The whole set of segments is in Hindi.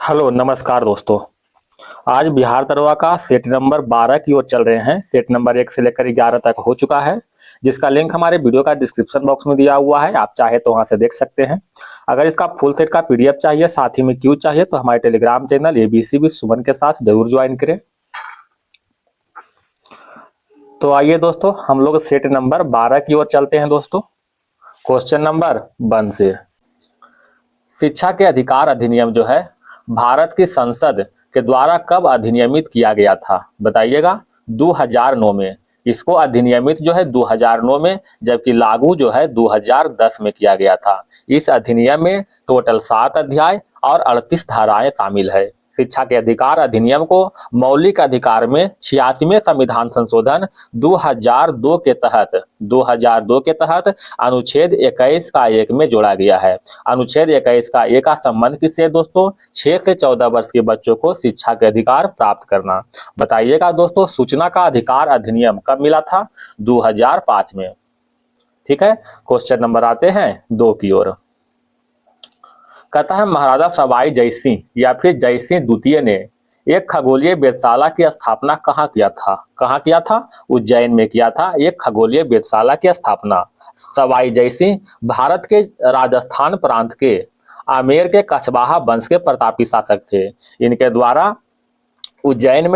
हेलो नमस्कार दोस्तों। आज बिहार दरोगा का सेट नंबर 12 की ओर चल रहे हैं। सेट नंबर 1 से लेकर 11 तक हो चुका है, जिसका लिंक हमारे वीडियो का डिस्क्रिप्शन बॉक्स में दिया हुआ है। आप चाहे तो वहां से देख सकते हैं। अगर इसका फुल सेट का पीडीएफ चाहिए, साथ ही में क्यू चाहिए, तो हमारे टेलीग्राम चैनल एबीसी विद सुमन के साथ जरूर ज्वाइन करें। तो आइए दोस्तों, हम लोग सेट नंबर 12 की ओर चलते हैं दोस्तों। क्वेश्चन नंबर 1 से, शिक्षा के अधिकार अधिनियम जो है भारत की संसद के द्वारा कब अधिनियमित किया गया था? बताइएगा। 2009 में। इसको अधिनियमित जो है 2009 में, जबकि लागू जो है 2010 में किया गया था। इस अधिनियम में टोटल 7 अध्याय और 38 धाराएं शामिल है। शिक्षा के अधिकार अधिनियम को मौलिक अधिकार में 86वें संविधान संशोधन 2002 के तहत अनुच्छेद 21 का 1 में जोड़ा गया है। अनुच्छेद 21 का 1 का संबंध किससे दोस्तों? 6 से 14 वर्ष के बच्चों को शिक्षा के अधिकार प्राप्त करना। बताइएगा दोस्तों, सूचना का अधिकार अधिनियम कब मिला था? 2005 में। ठीक है, क्वेश्चन नंबर आते हैं 2 की ओर। कहता है, महाराजा सवाई जयसिंह या फिर जयसिंह द्वितीय ने एक खगोलीय वेधशाला की स्थापना कहाँ किया था? कहाँ किया था? उज्जैन में किया था एक खगोलीय वेधशाला की स्थापना। सवाई जयसिंह भारत के राजस्थान प्रांत के आमेर के कछवाहा वंश के प्रतापी शासक थे। इनके द्वारा उज्जैन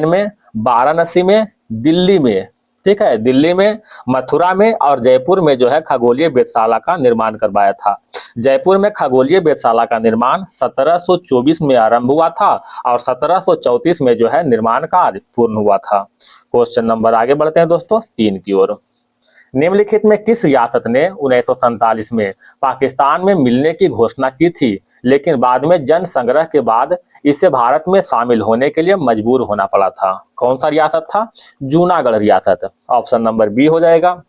में, वाराणसी में, दिल्ली में, ठीक है, दिल्ली में, मथुरा में और जयपुर में जो है खगोलीय वेधशाला का निर्माण करवाया था। जयपुर में खगोलीय वेधशाला का निर्माण 1724 में आरंभ हुआ था और 1734 में जो है निर्माण कार्य पूर्ण हुआ था। क्वेश्चन नंबर आगे बढ़ते हैं दोस्तों 3 की ओर। निम्नलिखित में किस रियासत ने 1947 में पाकिस्तान में मिलने की घोषणा की थी, लेकिन बाद में जन संग्रह के बाद इसे भारत में शामिल होने के लिए मजबूर होना पड़ा था? कौन सा रियासत था? जूनागढ़ रियासत। ऑप्शन नंबर बी हो जाएगा।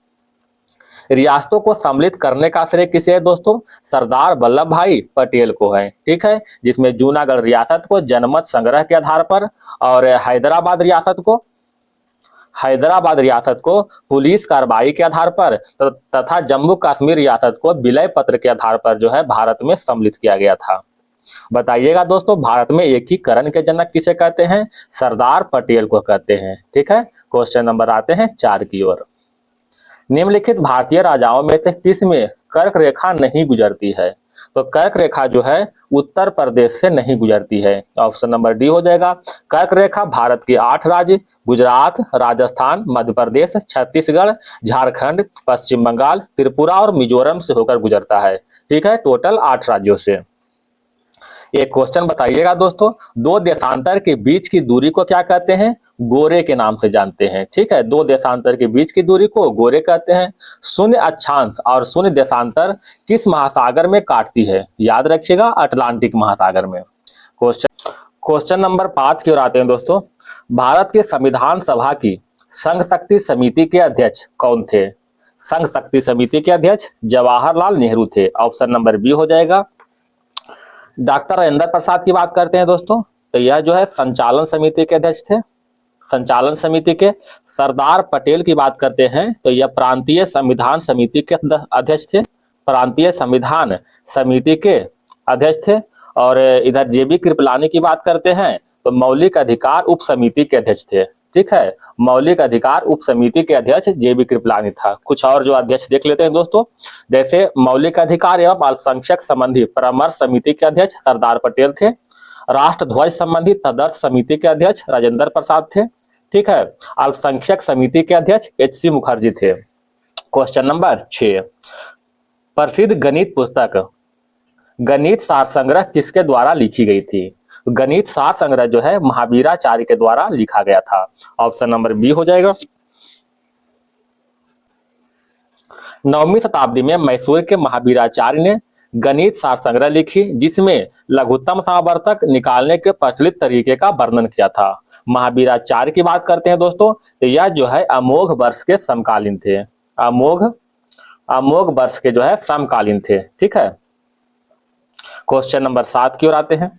रियासतों को सम्मिलित करने का श्रेय किसे है दोस्तों? सरदार वल्लभ भाई पटेल को है। ठीक है, जिसमें जूनागढ़ रियासत को जनमत संग्रह के आधार पर और हैदराबाद रियासत को पुलिस कार्रवाई के आधार पर तथा जम्मू कश्मीर रियासत को विलय पत्र के आधार पर जो है भारत में सम्मिलित किया गया था। बताइएगा दोस्तों, भारत में एकीकरण के जनक किसे कहते हैं? सरदार पटेल को कहते हैं। ठीक है, क्वेश्चन नंबर आते हैं 4 की ओर। निम्नलिखित भारतीय राजाओं में से किस में कर्क रेखा नहीं गुजरती है? तो कर्क रेखा जो है उत्तर प्रदेश से नहीं गुजरती है। ऑप्शन नंबर डी हो जाएगा। कर्क रेखा भारत के 8 राज्य गुजरात, राजस्थान, मध्य प्रदेश, छत्तीसगढ़, झारखंड, पश्चिम बंगाल, त्रिपुरा और मिजोरम से होकर गुजरता है। ठीक है, टोटल 8 राज्यों से। एक क्वेश्चन बताइएगा दोस्तों, 2 देशांतर के बीच की दूरी को क्या कहते हैं? गोरे के नाम से जानते हैं। ठीक है, 2 देशांतर के बीच की दूरी को गोरे कहते हैं। शून्य अक्षांश और शून्य देशांतर किस महासागर में काटती है? याद रखिएगा, अटलांटिक महासागर में। क्वेश्चन नंबर 5 की ओर आते हैं दोस्तों। भारत के संविधान सभा की संघ शक्ति समिति के अध्यक्ष कौन थे? संघ शक्ति समिति के अध्यक्ष जवाहरलाल नेहरू थे। ऑप्शन नंबर बी हो जाएगा। डॉक्टर राजेंद्र प्रसाद की बात करते हैं दोस्तों, तो यह जो है संचालन समिति के अध्यक्ष थे। संचालन समिति के सरदार पटेल की बात करते हैं तो यह प्रांतीय संविधान समिति के अध्यक्ष थे। प्रांतीय संविधान समिति के अध्यक्ष थे। और इधर जेबी कृपलानी की बात करते हैं तो मौलिक अधिकार उप समिति के अध्यक्ष थे। ठीक है, मौलिक अधिकार उप समिति के अध्यक्ष जेबी कृपलानी था। कुछ और जो अध्यक्ष देख लेते हैं दोस्तों, जैसे मौलिक अधिकार एवं अल्पसंख्यक संबंधी परामर्श समिति के अध्यक्ष सरदार पटेल थे। राष्ट्र ध्वज संबंधी तदर्थ समिति के अध्यक्ष राजेंद्र प्रसाद थे। ठीक है, अल्पसंख्यक समिति के अध्यक्ष एच.सी. मुखर्जी थे। क्वेश्चन नंबर 6, प्रसिद्ध गणित पुस्तक गणित सार संग्रह किसके द्वारा लिखी गई थी? गणित सार संग्रह जो है महावीराचार्य के द्वारा लिखा गया था। ऑप्शन नंबर बी हो जाएगा। 9वीं शताब्दी में मैसूर के महावीराचार्य ने गणित सार संग्रह लिखी, जिसमें लघुत्तम समावर्तक निकालने के प्रचलित तरीके का वर्णन किया था। महावीराचार्य की बात करते हैं दोस्तों, तो यह जो है अमोघ वर्ष के समकालीन थे। अमोघ वर्ष के जो है समकालीन थे। ठीक है, क्वेश्चन नंबर 7 की ओर आते हैं।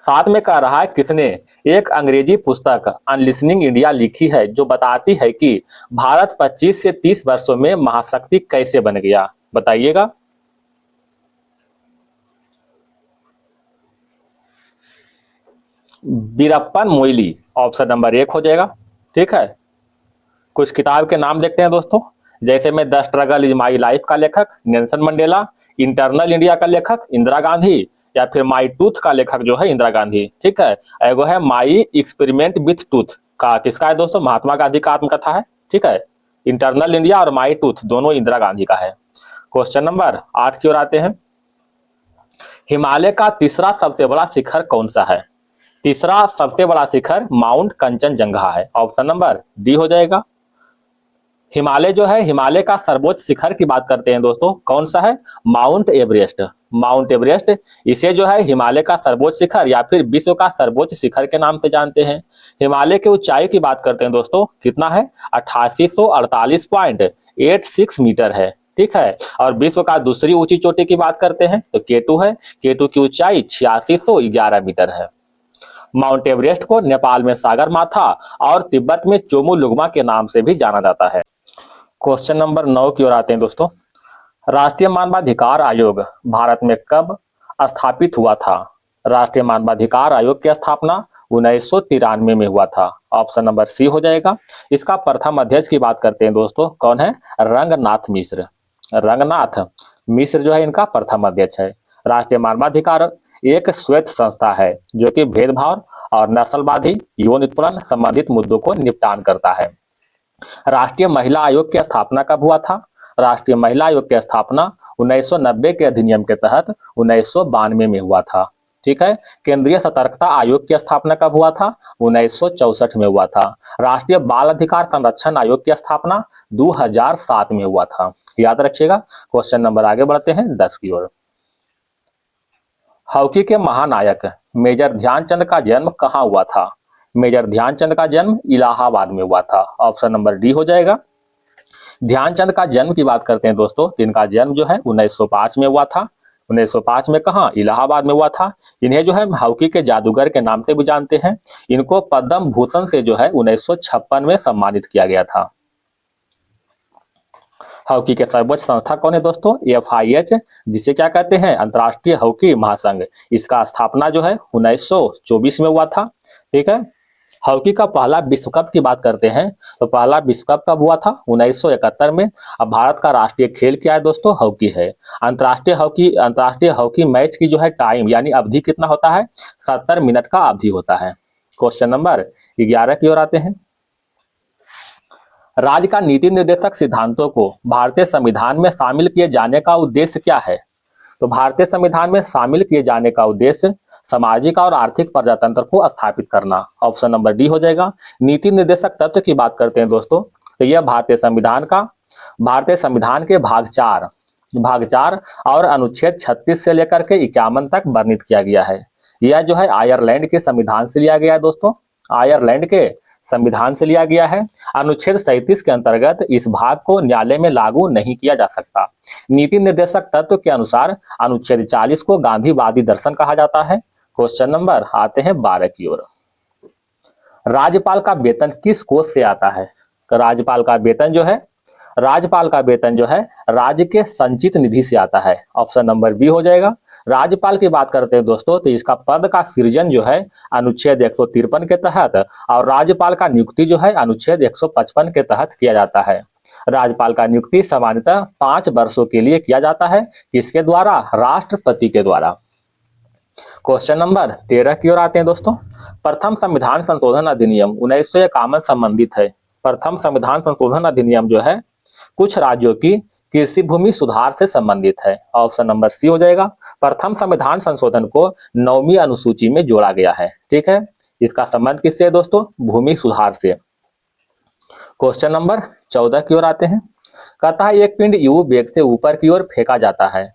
7 में कह रहा है, किसने एक अंग्रेजी पुस्तक अनलिसनिंग इंडिया लिखी है जो बताती है कि भारत 25 से 30 वर्षों में महाशक्ति कैसे बन गया? बताइएगा। वीरप्पन मोइली ऑप्शन नंबर 1 हो जाएगा। ठीक है, कुछ किताब के नाम देखते हैं दोस्तों, जैसे में the struggle is my life का लेखक नेल्सन मंडेला, इंटरनल इंडिया का लेखक इंदिरा गांधी, या फिर माई टूथ का लेखक जो है इंदिरा गांधी। ठीक है, एगो है माई एक्सपेरिमेंट विथ टूथ का, किसका है दोस्तों, महात्मा गांधी का आत्मकथा है। ठीक है, इंटरनल इंडिया और माई टूथ दोनों इंदिरा गांधी का है। क्वेश्चन नंबर 8 की ओर आते हैं। हिमालय का तीसरा सबसे बड़ा शिखर कौन सा है? तीसरा सबसे बड़ा शिखर माउंट कंचनजंगा है, ऑप्शन नंबर डी हो जाएगा। हिमालय जो है, हिमालय का सर्वोच्च शिखर की बात करते हैं दोस्तों, कौन सा है? Mount Everest. माउंट एवरेस्ट, इसे जो है हिमालय का सर्वोच्च शिखर या फिर विश्व का सर्वोच्च शिखर के नाम से जानते हैं। हिमालय की ऊंचाई की बात करते हैं दोस्तों, कितना है? 8848.86 मीटर है। ठीक है, और विश्व का दूसरी ऊंची चोटी की बात करते हैं तो केटू है, केटू की ऊंचाई 8611 मीटर है। माउंट एवरेस्ट को नेपाल में सागरमाथा और तिब्बत में चोमुलुंगमा के नाम से भी जाना जाता है। क्वेश्चन नंबर 9 की ओर आते हैं दोस्तों। राष्ट्रीय मानवाधिकार आयोग भारत में कब स्थापित हुआ था? राष्ट्रीय मानवाधिकार आयोग की स्थापना 1993 में हुआ था, ऑप्शन नंबर सी हो जाएगा। इसका प्रथम अध्यक्ष की बात करते हैं दोस्तों, कौन है? रंगनाथ मिश्र। रंगनाथ मिश्र जो है इनका प्रथम अध्यक्ष है। राष्ट्रीय मानवाधिकार एक श्वेत संस्था है जो कि भेदभाव और नस्लवादी यौन उत्पीड़न संबंधित मुद्दों को निपटान करता है। राष्ट्रीय महिला आयोग की स्थापना कब हुआ था? राष्ट्रीय महिला आयोग की स्थापना 1990 के अधिनियम के तहत 1992 में हुआ था। ठीक है, केंद्रीय सतर्कता आयोग की स्थापना कब हुआ था? 1964 में हुआ था। राष्ट्रीय बाल अधिकार संरक्षण आयोग की स्थापना 2007 में हुआ था। याद रखिएगा। क्वेश्चन नंबर आगे बढ़ते हैं 10 की ओर। हॉकी के महानायक मेजर ध्यानचंद का जन्म कहाँ हुआ था? मेजर ध्यानचंद का जन्म इलाहाबाद में हुआ था, ऑप्शन नंबर डी हो जाएगा। ध्यानचंद का जन्म की बात करते हैं दोस्तों, तो इनका जन्म जो है 1905 में हुआ था। 1905 में कहाँ? इलाहाबाद में हुआ था। इन्हें जो है हॉकी के जादूगर के नाम से भी जानते हैं। इनको पद्म भूषण से जो है 1956 में सम्मानित किया गया था। हॉकी के सर्वोच्च संस्था कौन है दोस्तों? FIH, जिसे क्या कहते हैं? अंतर्राष्ट्रीय हॉकी महासंघ। इसका स्थापना जो है 1924 में हुआ था। ठीक है, हॉकी का पहला विश्व कप की बात करते हैं तो पहला विश्व कप कब हुआ था? 1971 में। अब भारत का राष्ट्रीय खेल क्या है दोस्तों? हॉकी है। अंतर्राष्ट्रीय हॉकी मैच की जो है टाइम यानी अवधि कितना होता है? 70 मिनट का अवधि होता है। क्वेश्चन नंबर 11 की ओर आते हैं। राज्य का नीति निर्देशक सिद्धांतों को भारतीय संविधान में शामिल किए जाने का उद्देश्य क्या है? तो भारतीय संविधान में शामिल किए जाने का उद्देश्य सामाजिक और आर्थिक प्रजातंत्र को स्थापित करना, ऑप्शन नंबर डी हो जाएगा। नीति निर्देशक तत्व की बात करते हैं दोस्तों, तो यह भारतीय संविधान के भाग 4 और अनुच्छेद 36 से लेकर के 51 तक वर्णित किया गया है। यह जो है आयरलैंड के संविधान से लिया गया है दोस्तों, आयरलैंड के संविधान से लिया गया है। अनुच्छेद 37 के अंतर्गत इस भाग को न्यायालय में लागू नहीं किया जा सकता। नीति निर्देशक तत्व के अनुसार अनुच्छेद 40 को गांधीवादी दर्शन कहा जाता है। क्वेश्चन नंबर आते हैं 12 की ओर। राज्यपाल का वेतन किस कोष से आता है? राज्यपाल का वेतन जो है राज्य के संचित निधि से आता है, ऑप्शन नंबर बी हो जाएगा। राज्यपाल की बात करते हैं दोस्तों, तो इसका पद का सृजन जो है अनुच्छेद 153 के तहत और राज्यपाल का नियुक्ति जो है अनुच्छेद 155 के तहत किया जाता है। राज्यपाल का नियुक्ति सामान्यतः 5 वर्षों के लिए किया जाता है। किसके द्वारा? राष्ट्रपति के द्वारा। क्वेश्चन नंबर 13 की ओर आते हैं दोस्तों। प्रथम संविधान संशोधन अधिनियम 1951 संबंधित है। प्रथम संविधान संशोधन अधिनियम जो है कुछ राज्यों की कृषि भूमि सुधार से संबंधित है, ऑप्शन नंबर सी हो जाएगा। प्रथम संविधान संशोधन को 9वीं अनुसूची में जोड़ा गया है। ठीक है, इसका संबंध किससे है दोस्तों? भूमि सुधार से। क्वेश्चन नंबर 14 की ओर आते हैं। कहता है एक पिंड यू वेग से ऊपर की ओर फेंका जाता है,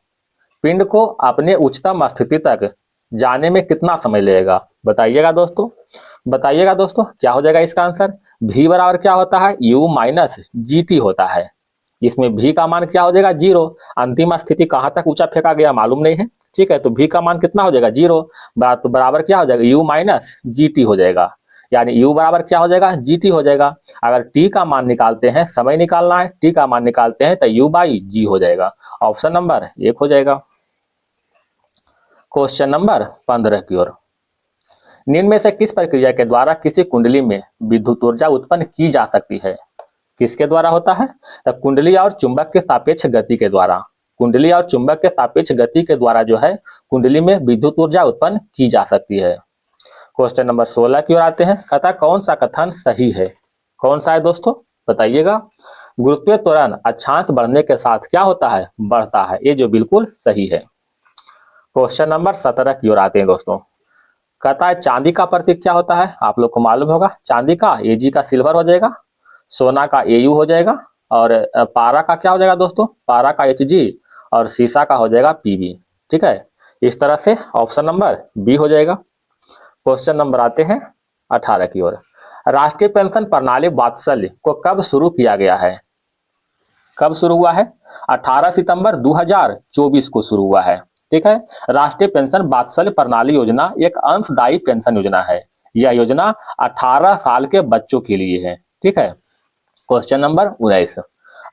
पिंड को अपने उच्चतम स्थिति तक जाने में कितना समय लगेगा? बताइएगा दोस्तों क्या हो जाएगा इसका आंसर? v बराबर क्या होता है? u माइनस GT होता है। इसमें v का मान क्या हो जाएगा? 0। अंतिम स्थिति कहां तक ऊंचा फेंका गया मालूम नहीं है। ठीक है, तो v का मान कितना हो जाएगा? 0। तो बराबर क्या हो जाएगा? u माइनस GT हो जाएगा, यानी u बराबर क्या हो जाएगा? GT हो जाएगा। अगर t का मान निकालते हैं, समय निकालना है, t का मान निकालते हैं तो u बाई g हो जाएगा, ऑप्शन नंबर 1 हो जाएगा। क्वेश्चन नंबर 15 की ओर। निम्न में से किस प्रक्रिया के द्वारा किसी कुंडली में विद्युत ऊर्जा उत्पन्न की जा सकती है? किसके द्वारा होता है? तो कुंडली और चुंबक के सापेक्ष गति के द्वारा। कुंडली और चुंबक के सापेक्ष गति के द्वारा जो है कुंडली में विद्युत ऊर्जा उत्पन्न की जा सकती है। क्वेश्चन नंबर 16 की ओर आते हैं। कहता कौन सा कथन सही है? कौन सा है दोस्तों, बताइएगा। गुरुत्वीय त्वरण अक्षांश बढ़ने के साथ क्या होता है? बढ़ता है। ये जो बिल्कुल सही है। क्वेश्चन नंबर 17 की ओर आते हैं दोस्तों। कहता है चांदी का प्रतीक क्या होता है? आप लोग को मालूम होगा, चांदी का एजी का सिल्वर हो जाएगा, सोना का एयू हो जाएगा, और पारा का क्या हो जाएगा दोस्तों? पारा का एचजी, और सीसा का हो जाएगा पीबी। ठीक है, इस तरह से ऑप्शन नंबर बी हो जाएगा। क्वेश्चन नंबर आते हैं 18 की ओर। राष्ट्रीय पेंशन प्रणाली वात्सल्य को कब शुरू किया गया है? कब शुरू हुआ है? 18 सितंबर 2024 को शुरू हुआ है। ठीक है, राष्ट्रीय पेंशन वात्सल्य प्रणाली योजना एक अंशदायी पेंशन योजना है। यह योजना 18 साल के बच्चों के लिए है। ठीक है। Question number 19।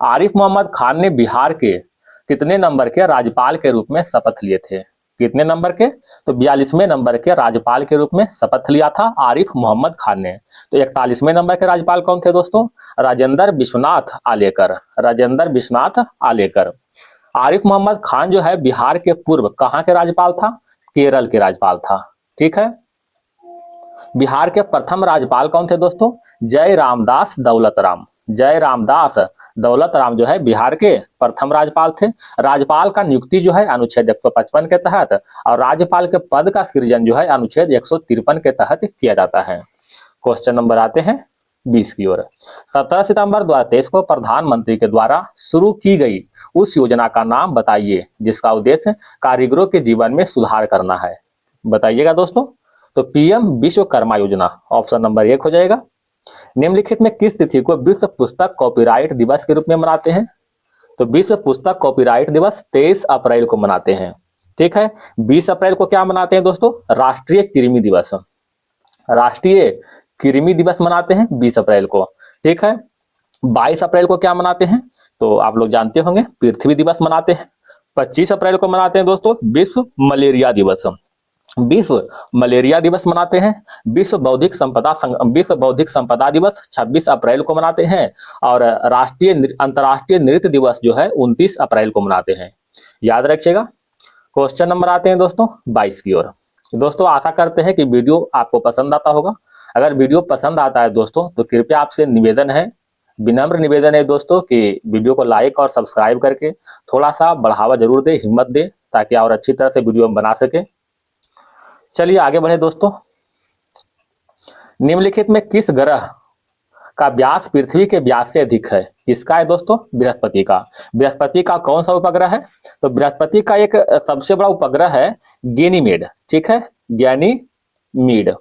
आरिफ मोहम्मद खान ने बिहार के कितने नंबर के राज्यपाल के रूप में शपथ लिए थे? कितने नंबर के? तो 42वें नंबर के राज्यपाल के रूप में शपथ लिया था आरिफ मोहम्मद खान ने। तो 41वें नंबर के राज्यपाल कौन थे दोस्तों? राजेंद्र विश्वनाथ आलेकर। राजेंद्र विश्वनाथ आलेकर। आरिफ मोहम्मद खान जो है बिहार के पूर्व कहाँ के राज्यपाल था? केरल के राज्यपाल था। ठीक है। बिहार के प्रथम राज्यपाल कौन थे दोस्तों? जय रामदास दौलत राम। जय रामदास दौलत राम जो है बिहार के प्रथम राज्यपाल थे। राज्यपाल का नियुक्ति जो है अनुच्छेद 155 के तहत, और राज्यपाल के पद का सृजन जो है अनुच्छेद 153 के तहत किया जाता है। क्वेश्चन नंबर आते हैं 20 की ओर। 17 सितंबर 2023 को प्रधानमंत्री के द्वारा शुरू की गई उस योजना का नाम बताइए जिसका उद्देश्य कारीगरों के जीवन में सुधार करना है। बताइएगा दोस्तों। तो पीएम विश्वकर्मा योजना ऑप्शन नंबर 1 हो जाएगा। निम्नलिखित में किस तिथि को विश्व पुस्तक कॉपीराइट दिवस के रूप में मनाते हैं? तो विश्व पुस्तक कॉपीराइट दिवस 23 अप्रैल को मनाते हैं। ठीक है। 20 अप्रैल को क्या मनाते हैं दोस्तों? राष्ट्रीय कृमि दिवस। राष्ट्रीय कृमि दिवस मनाते हैं 20 अप्रैल को। ठीक है। 22 अप्रैल को क्या मनाते हैं? तो आप लोग जानते होंगे, पृथ्वी दिवस मनाते हैं। 25 अप्रैल को मनाते हैं दोस्तों विश्व मलेरिया दिवस। विश्व मलेरिया दिवस मनाते हैं। विश्व बौद्धिक संपदा दिवस 26 अप्रैल को मनाते हैं। और अंतर्राष्ट्रीय नृत्य दिवस जो है 29 अप्रैल को मनाते हैं। याद रखिएगा। क्वेश्चन नंबर आते हैं दोस्तों 22 की ओर। दोस्तों आशा करते हैं कि वीडियो आपको पसंद आता होगा। अगर वीडियो पसंद आता है दोस्तों तो कृपया आपसे निवेदन है, विनम्र निवेदन है दोस्तों कि वीडियो को लाइक और सब्सक्राइब करके थोड़ा सा बढ़ावा जरूर दे, हिम्मत दे, ताकि और अच्छी तरह से वीडियो हम बना सके। चलिए आगे बढ़े दोस्तों। निम्नलिखित में किस ग्रह का व्यास पृथ्वी के व्यास से अधिक है? किसका है दोस्तों? बृहस्पति का। बृहस्पति का कौन सा उपग्रह है? तो बृहस्पति का एक सबसे बड़ा उपग्रह है गैनीमेड। ठीक है, गैनीमीड।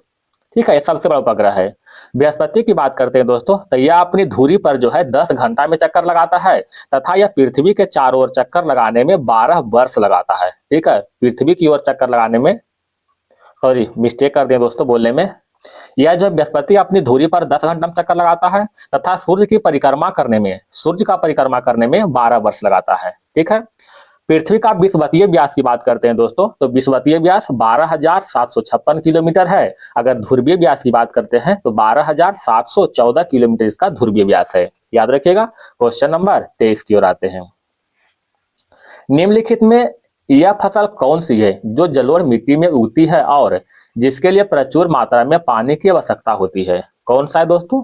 ठीक है, सबसे बड़ा उपग्रह है। बृहस्पति की बात करते हैं दोस्तों तो यह अपनी धुरी पर जो है 10 घंटा में चक्कर लगाता है, तथा यह पृथ्वी के चारों ओर चक्कर लगाने में 12 वर्ष लगाता है। ठीक है, पृथ्वी की ओर चक्कर लगाने में, सॉरी मिस्टेक कर दिया दोस्तों बोलने में। यह जो बृहस्पति अपनी धुरी पर 10 घंटा में चक्कर लगाता है तथा सूर्य का परिक्रमा करने में 12 वर्ष लगाता है। ठीक है। पृथ्वी का विषुवतीय व्यास की बात करते हैं दोस्तों तो विषुवतीय व्यास 12,756 किलोमीटर है। अगर ध्रुवीय व्यास की बात करते हैं तो 12,714 किलोमीटर इसका ध्रुवीय व्यास है। याद रखिएगा। क्वेश्चन नंबर 23 की ओर आते हैं। निम्नलिखित में यह फसल कौन सी है जो जलोढ़ मिट्टी में उगती है और जिसके लिए प्रचुर मात्रा में पानी की आवश्यकता होती है? कौन सा है दोस्तों?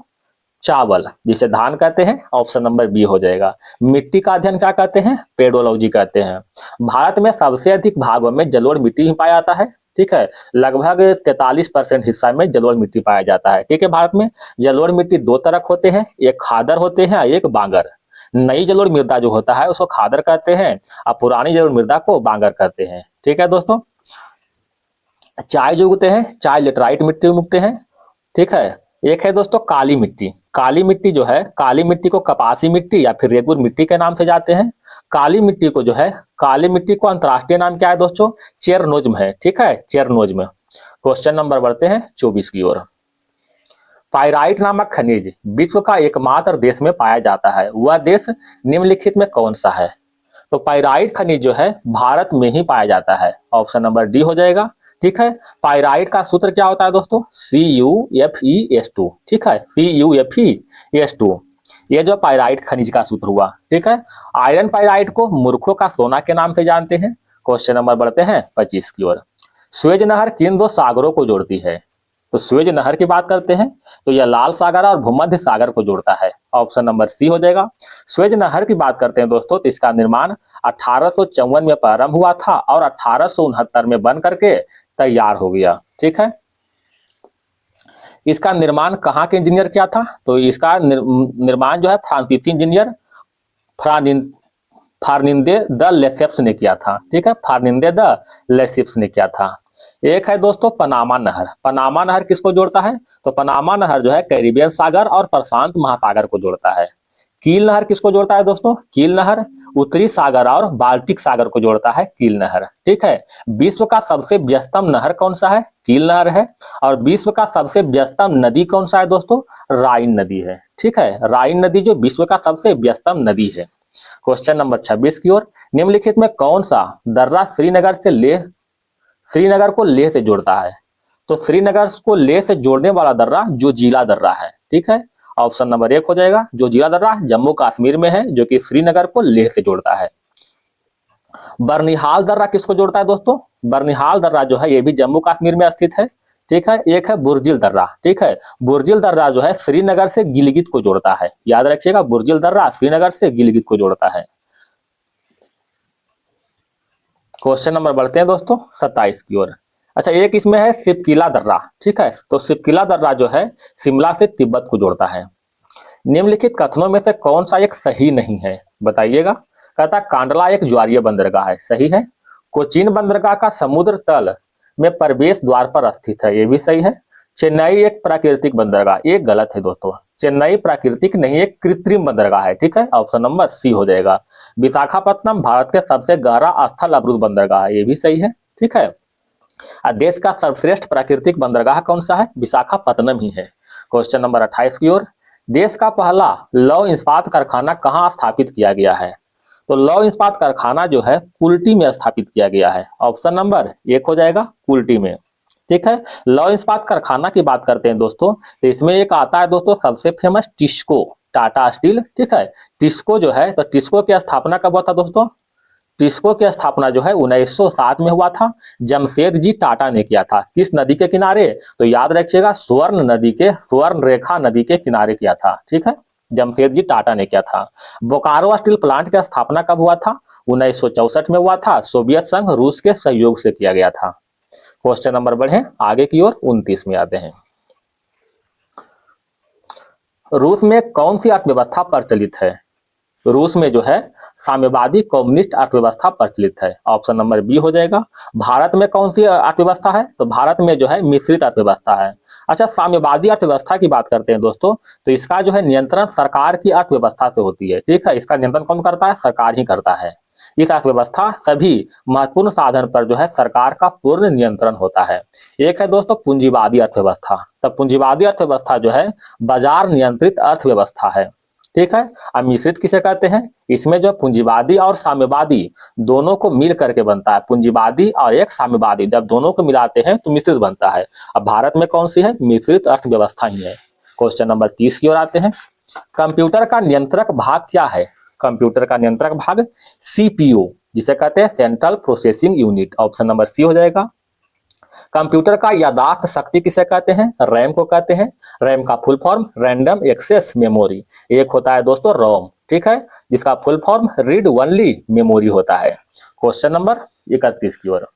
चावल, जिसे धान कहते हैं। ऑप्शन नंबर बी हो जाएगा। मिट्टी का अध्ययन क्या कहते हैं? पेडोलॉजी कहते हैं। भारत में सबसे अधिक भागों में जलोढ़ मिट्टी ही पाया जाता है। ठीक है, लगभग 43% हिस्सा में जलोढ़ मिट्टी पाया जाता है। ठीक है, भारत में जलोढ़ मिट्टी 2 तरह होते हैं, एक खादर होते हैं, एक बांगर। नई जलोढ़ मृदा जो होता है उसको खादर कहते हैं और पुरानी जलोढ़ मृदा को बांगर कहते हैं। ठीक है दोस्तों। चाय जो उगते हैं, चाय लेटराइट मिट्टी में उगते हैं। ठीक है। एक है दोस्तों काली मिट्टी। काली मिट्टी जो है, काली मिट्टी को कपासी मिट्टी या फिर रेगुर मिट्टी के नाम से जाते हैं। काली मिट्टी को जो है, काली मिट्टी को अंतरराष्ट्रीय नाम क्या है दोस्तों? चेरनोज्म है। ठीक है, चेरनोज्म। क्वेश्चन नंबर बढ़ते हैं 24 की ओर। पाइराइट नामक खनिज विश्व का एकमात्र देश में पाया जाता है, वह देश निम्नलिखित में कौन सा है? तो पाइराइट खनिज जो है भारत में ही पाया जाता है। ऑप्शन नंबर डी हो जाएगा। ठीक है। पाइराइट का सूत्र क्या होता है दोस्तों? CuFeS2, ठीक है, CuFeS2, ये जो पाइराइट खनिज का सूत्र हुआ, ठीक है। आयरन पाइराइट को मूर्खों का सोना के नाम से जानते हैं। क्वेश्चन नंबर बढ़ते हैं 25 की ओर। स्वेज नहर किन दो सागरों को जोड़ती है? तो स्वेज नहर की बात करते हैं तो यह लाल सागर और भूमध्य सागर को जोड़ता है। ऑप्शन नंबर सी हो जाएगा। स्वेज नहर की बात करते हैं दोस्तों तो इसका निर्माण 1854 में प्रारंभ हुआ था और 1869 में बन करके तैयार हो गया, ठीक है। इसका निर्माण कहाँ के इंजीनियर किया था? तो इसका निर्माण जो है फ्रांसीसी इंजीनियर फार्निंदे द लेसेप्स ने किया था, ठीक है, फार्निंदे द लेसेप्स ने किया था। एक है दोस्तों पनामा नहर। पनामा नहर किसको जोड़ता है? तो पनामा नहर जो है कैरिबियन सागर और प्रशांत महासागर को जोड़ता है। कील नहर किसको जोड़ता है दोस्तों? कील नहर उत्तरी सागर और बाल्टिक सागर को जोड़ता है, कील नहर, ठीक है। विश्व का सबसे व्यस्तम नहर कौन सा है? कील नहर है। और विश्व का सबसे व्यस्तम नदी कौन सा है दोस्तों? राइन नदी है, ठीक है। राइन नदी जो विश्व का सबसे व्यस्तम नदी है। क्वेश्चन नंबर 26 की ओर। निम्नलिखित में कौन सा दर्रा श्रीनगर को लेह से जोड़ता है? तो श्रीनगर को लेह से जोड़ने वाला दर्रा जोजिला दर्रा है, ठीक है। ऑप्शन नंबर 1 हो जाएगा। जोजिला दर्रा जम्मू कश्मीर में है जो कि श्रीनगर को लेह से जोड़ता है। बर्निहाल दर्रा किसको जोड़ता है दोस्तों? बर्निहाल दर्रा जो है ये भी जम्मू कश्मीर में स्थित है, ठीक है। एक है बुर्जिल दर्रा, ठीक है। बुर्जिल दर्रा जो है श्रीनगर से गिलगित को जोड़ता है, याद रखिएगा, बुर्जिल दर्रा श्रीनगर से गिलगित को जोड़ता है। क्वेश्चन नंबर बढ़ते हैं दोस्तों 27 की ओर। अच्छा, एक इसमें है सिपकिला दर्रा, ठीक है। तो सिपकिला दर्रा जो है शिमला से तिब्बत को जोड़ता है। निम्नलिखित कथनों में से कौन सा एक सही नहीं है? बताइएगा। कहता कांडला एक ज्वारीय बंदरगाह है, सही है। कोचीन बंदरगाह का समुद्र तल में प्रवेश द्वार पर स्थित है, ये भी सही है। चेन्नई एक प्राकृतिक बंदरगाह, ये गलत है दोस्तों। चेन्नई प्राकृतिक नहीं, एक कृत्रिम बंदरगाह है, ठीक है। ऑप्शन नंबर सी हो जाएगा। विशाखापत्तनम भारत के सबसे गहरा स्थल अवरुद्ध बंदरगाह है, ये भी सही है, ठीक है। देश का सर्वश्रेष्ठ प्राकृतिक बंदरगाह कौन सा है? विशाखापत्तनम ही है। क्वेश्चन नंबर 28 की ओर। देश का पहला लौह इस्पात कारखाना कहाँ स्थापित किया गया है? तो लौह इस्पात कारखाना जो है कुल्टी में स्थापित किया गया है। ऑप्शन नंबर 1 हो जाएगा, कुल्टी में, ठीक है। लौह इस्पात कारखाना की बात करते हैं दोस्तों तो इसमें एक आता है दोस्तों सबसे फेमस टिस्को, टाटा स्टील, ठीक है। टिस्को जो है तो टिस्को की स्थापना कब हुआ था दोस्तों? टिस्को की स्थापना जो है 1907 में हुआ था। जमशेद जी टाटा ने किया था। किस नदी के किनारे? तो याद रखिएगा स्वर्ण रेखा नदी के किनारे किया था, ठीक है। जमशेद जी टाटा ने किया था। बोकारो स्टील प्लांट की स्थापना कब हुआ था? 1964 में हुआ था। सोवियत संघ रूस के सहयोग से किया गया था। क्वेश्चन नंबर बढ़े आगे की ओर 29 में आते हैं। रूस में कौन सी अर्थव्यवस्था प्रचलित है? रूस में जो है साम्यवादी कम्युनिस्ट अर्थव्यवस्था प्रचलित है। ऑप्शन नंबर बी हो जाएगा। भारत में कौन सी अर्थव्यवस्था है? तो भारत में जो है मिश्रित अर्थव्यवस्था है। अच्छा, साम्यवादी अर्थव्यवस्था की बात करते हैं दोस्तों तो इसका जो है नियंत्रण सरकार की अर्थव्यवस्था से होती है, ठीक है। इसका नियंत्रण कौन करता है? सरकार ही करता है। इस अर्थव्यवस्था सभी महत्वपूर्ण साधन पर जो है सरकार का पूर्ण नियंत्रण होता है। एक है दोस्तों पूंजीवादी अर्थव्यवस्था। तब पूंजीवादी अर्थव्यवस्था जो है बाजार नियंत्रित अर्थव्यवस्था है, ठीक है। अब मिश्रित किसे कहते हैं? इसमें जो पूंजीवादी और साम्यवादी दोनों को मिल करके बनता है। पूंजीवादी और एक साम्यवादी जब दोनों को मिलाते हैं तो मिश्रित बनता है। अब भारत में कौन सी है? मिश्रित अर्थव्यवस्था ही है। क्वेश्चन नंबर 30 की ओर आते हैं। कंप्यूटर का नियंत्रक भाग क्या है? कंप्यूटर का नियंत्रक भाग सीपीयू, जिसे कहते हैं central processing unit. Option number C हो जाएगा। कंप्यूटर का यादाश्त शक्ति किसे कहते हैं? रैम को कहते हैं। रैम का full form random access memory. एक होता है दोस्तों रोम, ठीक है, जिसका full form read only memory होता है। क्वेश्चन नंबर 31 की ओर।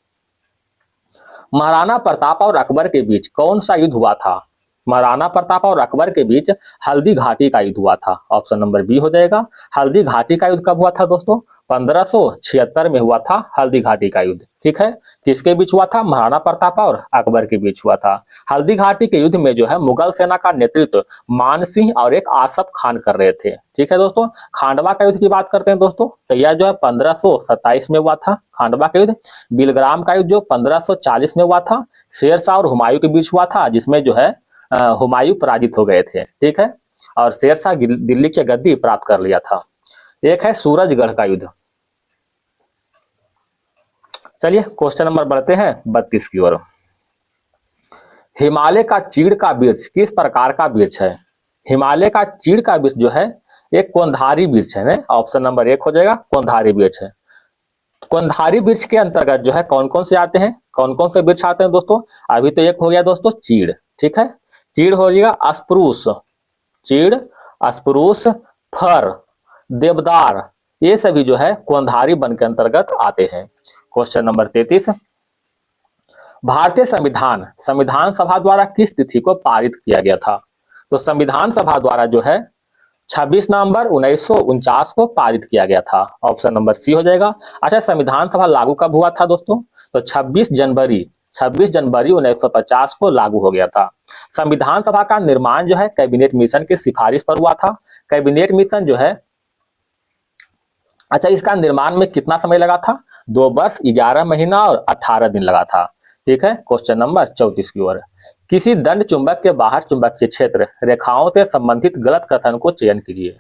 महाराणा प्रताप और अकबर के बीच कौन सा युद्ध हुआ था? महाराणा प्रताप और अकबर के बीच हल्दी घाटी का युद्ध हुआ था। ऑप्शन नंबर बी हो जाएगा। हल्दी घाटी का युद्ध कब हुआ था दोस्तों? 1576 में हुआ था हल्दी घाटी का युद्ध, ठीक है। किसके बीच हुआ था? महाराणा प्रताप और अकबर के बीच हुआ था। हल्दी घाटी के युद्ध में जो है मुगल सेना का नेतृत्व मान सिंह और एक आसफ खान कर रहे थे, ठीक है दोस्तों। खांडवा का युद्ध की बात करते हैं दोस्तों तो यह जो है 1527 में हुआ था खांडवा का युद्ध। बिलग्राम का युद्ध जो 1540 में हुआ था शेरशाह और हुमायूं के बीच हुआ था, जिसमें जो है हुमायूं पराजित हो गए थे, ठीक है। और शेरशाह दिल्ली की गद्दी प्राप्त कर लिया था। एक है सूरजगढ़ का युद्ध। चलिए क्वेश्चन नंबर बढ़ते हैं 32 की ओर। हिमालय का चीड़ का वृक्ष किस प्रकार का वृक्ष है? हिमालय का चीड़ का वृक्ष जो है एक कोंधारी वृक्ष है ना। ऑप्शन नंबर 1 हो जाएगा, कोंधारी वृक्ष है। कोंधारी वृक्ष के अंतर्गत जो है कौन कौन से आते हैं, कौन कौन से वृक्ष आते हैं दोस्तों? अभी तो एक हो गया दोस्तों चीड़, ठीक है, चीड़ हो जाएगा, स्प्रूस, चीड़, स्प्रूस, फर, देवदार, ये सभी जो है कोंधारी वन के अंतर्गत आते हैं। क्वेश्चन नंबर 33, भारतीय संविधान संविधान सभा द्वारा किस तिथि को पारित किया गया था? तो संविधान सभा द्वारा जो है 26 नवंबर 1949 को पारित किया गया था। ऑप्शन नंबर सी हो जाएगा। अच्छा, संविधान सभा लागू कब हुआ था दोस्तों? तो 26 जनवरी 1950 को लागू हो गया था। संविधान सभा का निर्माण जो है कैबिनेट मिशन की सिफारिश पर हुआ था। कैबिनेट मिशन जो है, अच्छा, इसका निर्माण में कितना समय लगा था? 2 वर्ष 11 महीना और 18 दिन लगा था। ठीक है, क्वेश्चन नंबर 34 की ओर। किसी दंड चुंबक के बाहर चुंबकीय क्षेत्र रेखाओं से संबंधित गलत कथन को चयन कीजिए।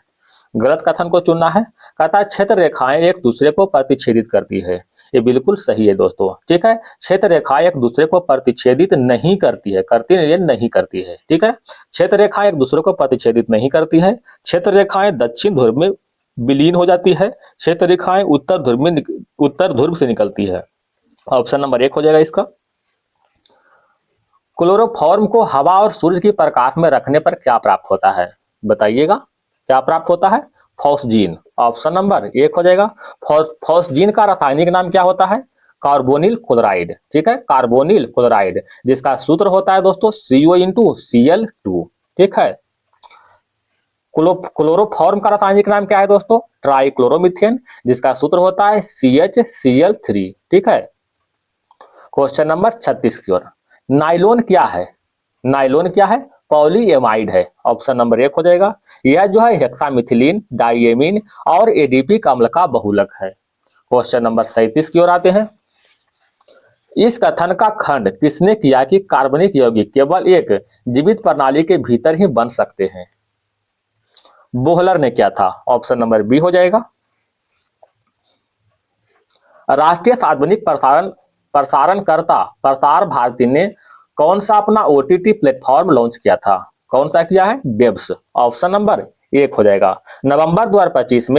गलत कथन को चुनना है। कहता है क्षेत्र रेखाएं एक दूसरे को प्रतिच्छेदित करती है। ये बिल्कुल सही है दोस्तों, ठीक है। क्षेत्र रेखाएं एक दूसरे को प्रतिच्छेदित नहीं करती है, करती नहीं, नहीं करती है, ठीक है। क्षेत्र रेखाएं एक दूसरे को प्रतिच्छेदित नहीं करती है। क्षेत्र रेखाएं दक्षिण ध्रुव में विलीन हो जाती है। क्षेत्र रेखाएं उत्तर ध्रुव से निकलती है। ऑप्शन नंबर 1 हो जाएगा इसका। क्लोरोफॉर्म को हवा और सूरज की प्रकाश में रखने पर क्या प्राप्त होता है? बताइएगा, क्या प्राप्त होता है? फॉस्जीन। ऑप्शन नंबर 1 हो जाएगा। फॉस्जीन का रासायनिक नाम क्या होता है? कार्बोनिल क्लोराइड, ठीक है, कार्बोनिल क्लोराइड, जिसका सूत्र होता है दोस्तों CO₂Cl2, ठीक है। क्लोरोफॉर्म का रासायनिक नाम क्या है दोस्तों? ट्राइक्लोरोमीथेन, जिसका सूत्र होता है CHCl3, ठीक है। क्वेश्चन नंबर 36 की ओर। नाइलोन क्या है? नाइलोन क्या है? पॉलीएमाइड है। ऑप्शन नंबर 1 हो जाएगा। यह जो है हेक्सामिथिलीन, डाइएमीन और एडीपी अम्ल का बहुलक है। क्वेश्चन नंबर 37 की ओर आते हैं। इस कथन का खंड किसने किया कि कार्बनिक यौगिक केवल एक जीवित प्रणाली के भीतर ही बन सकते हैं? बोहलर ने किया था। ऑप्शन नंबर बी हो जाएगा। राष्ट्रीय सार्वजनिक प्रसारणकर्ता प्रसार भारती ने कौन सा अपना OTT प्लेटफॉर्म लॉन्च किया था? कौन सा किया है? वेब्स। ऑप्शन नंबर 1 हो जाएगा। नवंबर 2025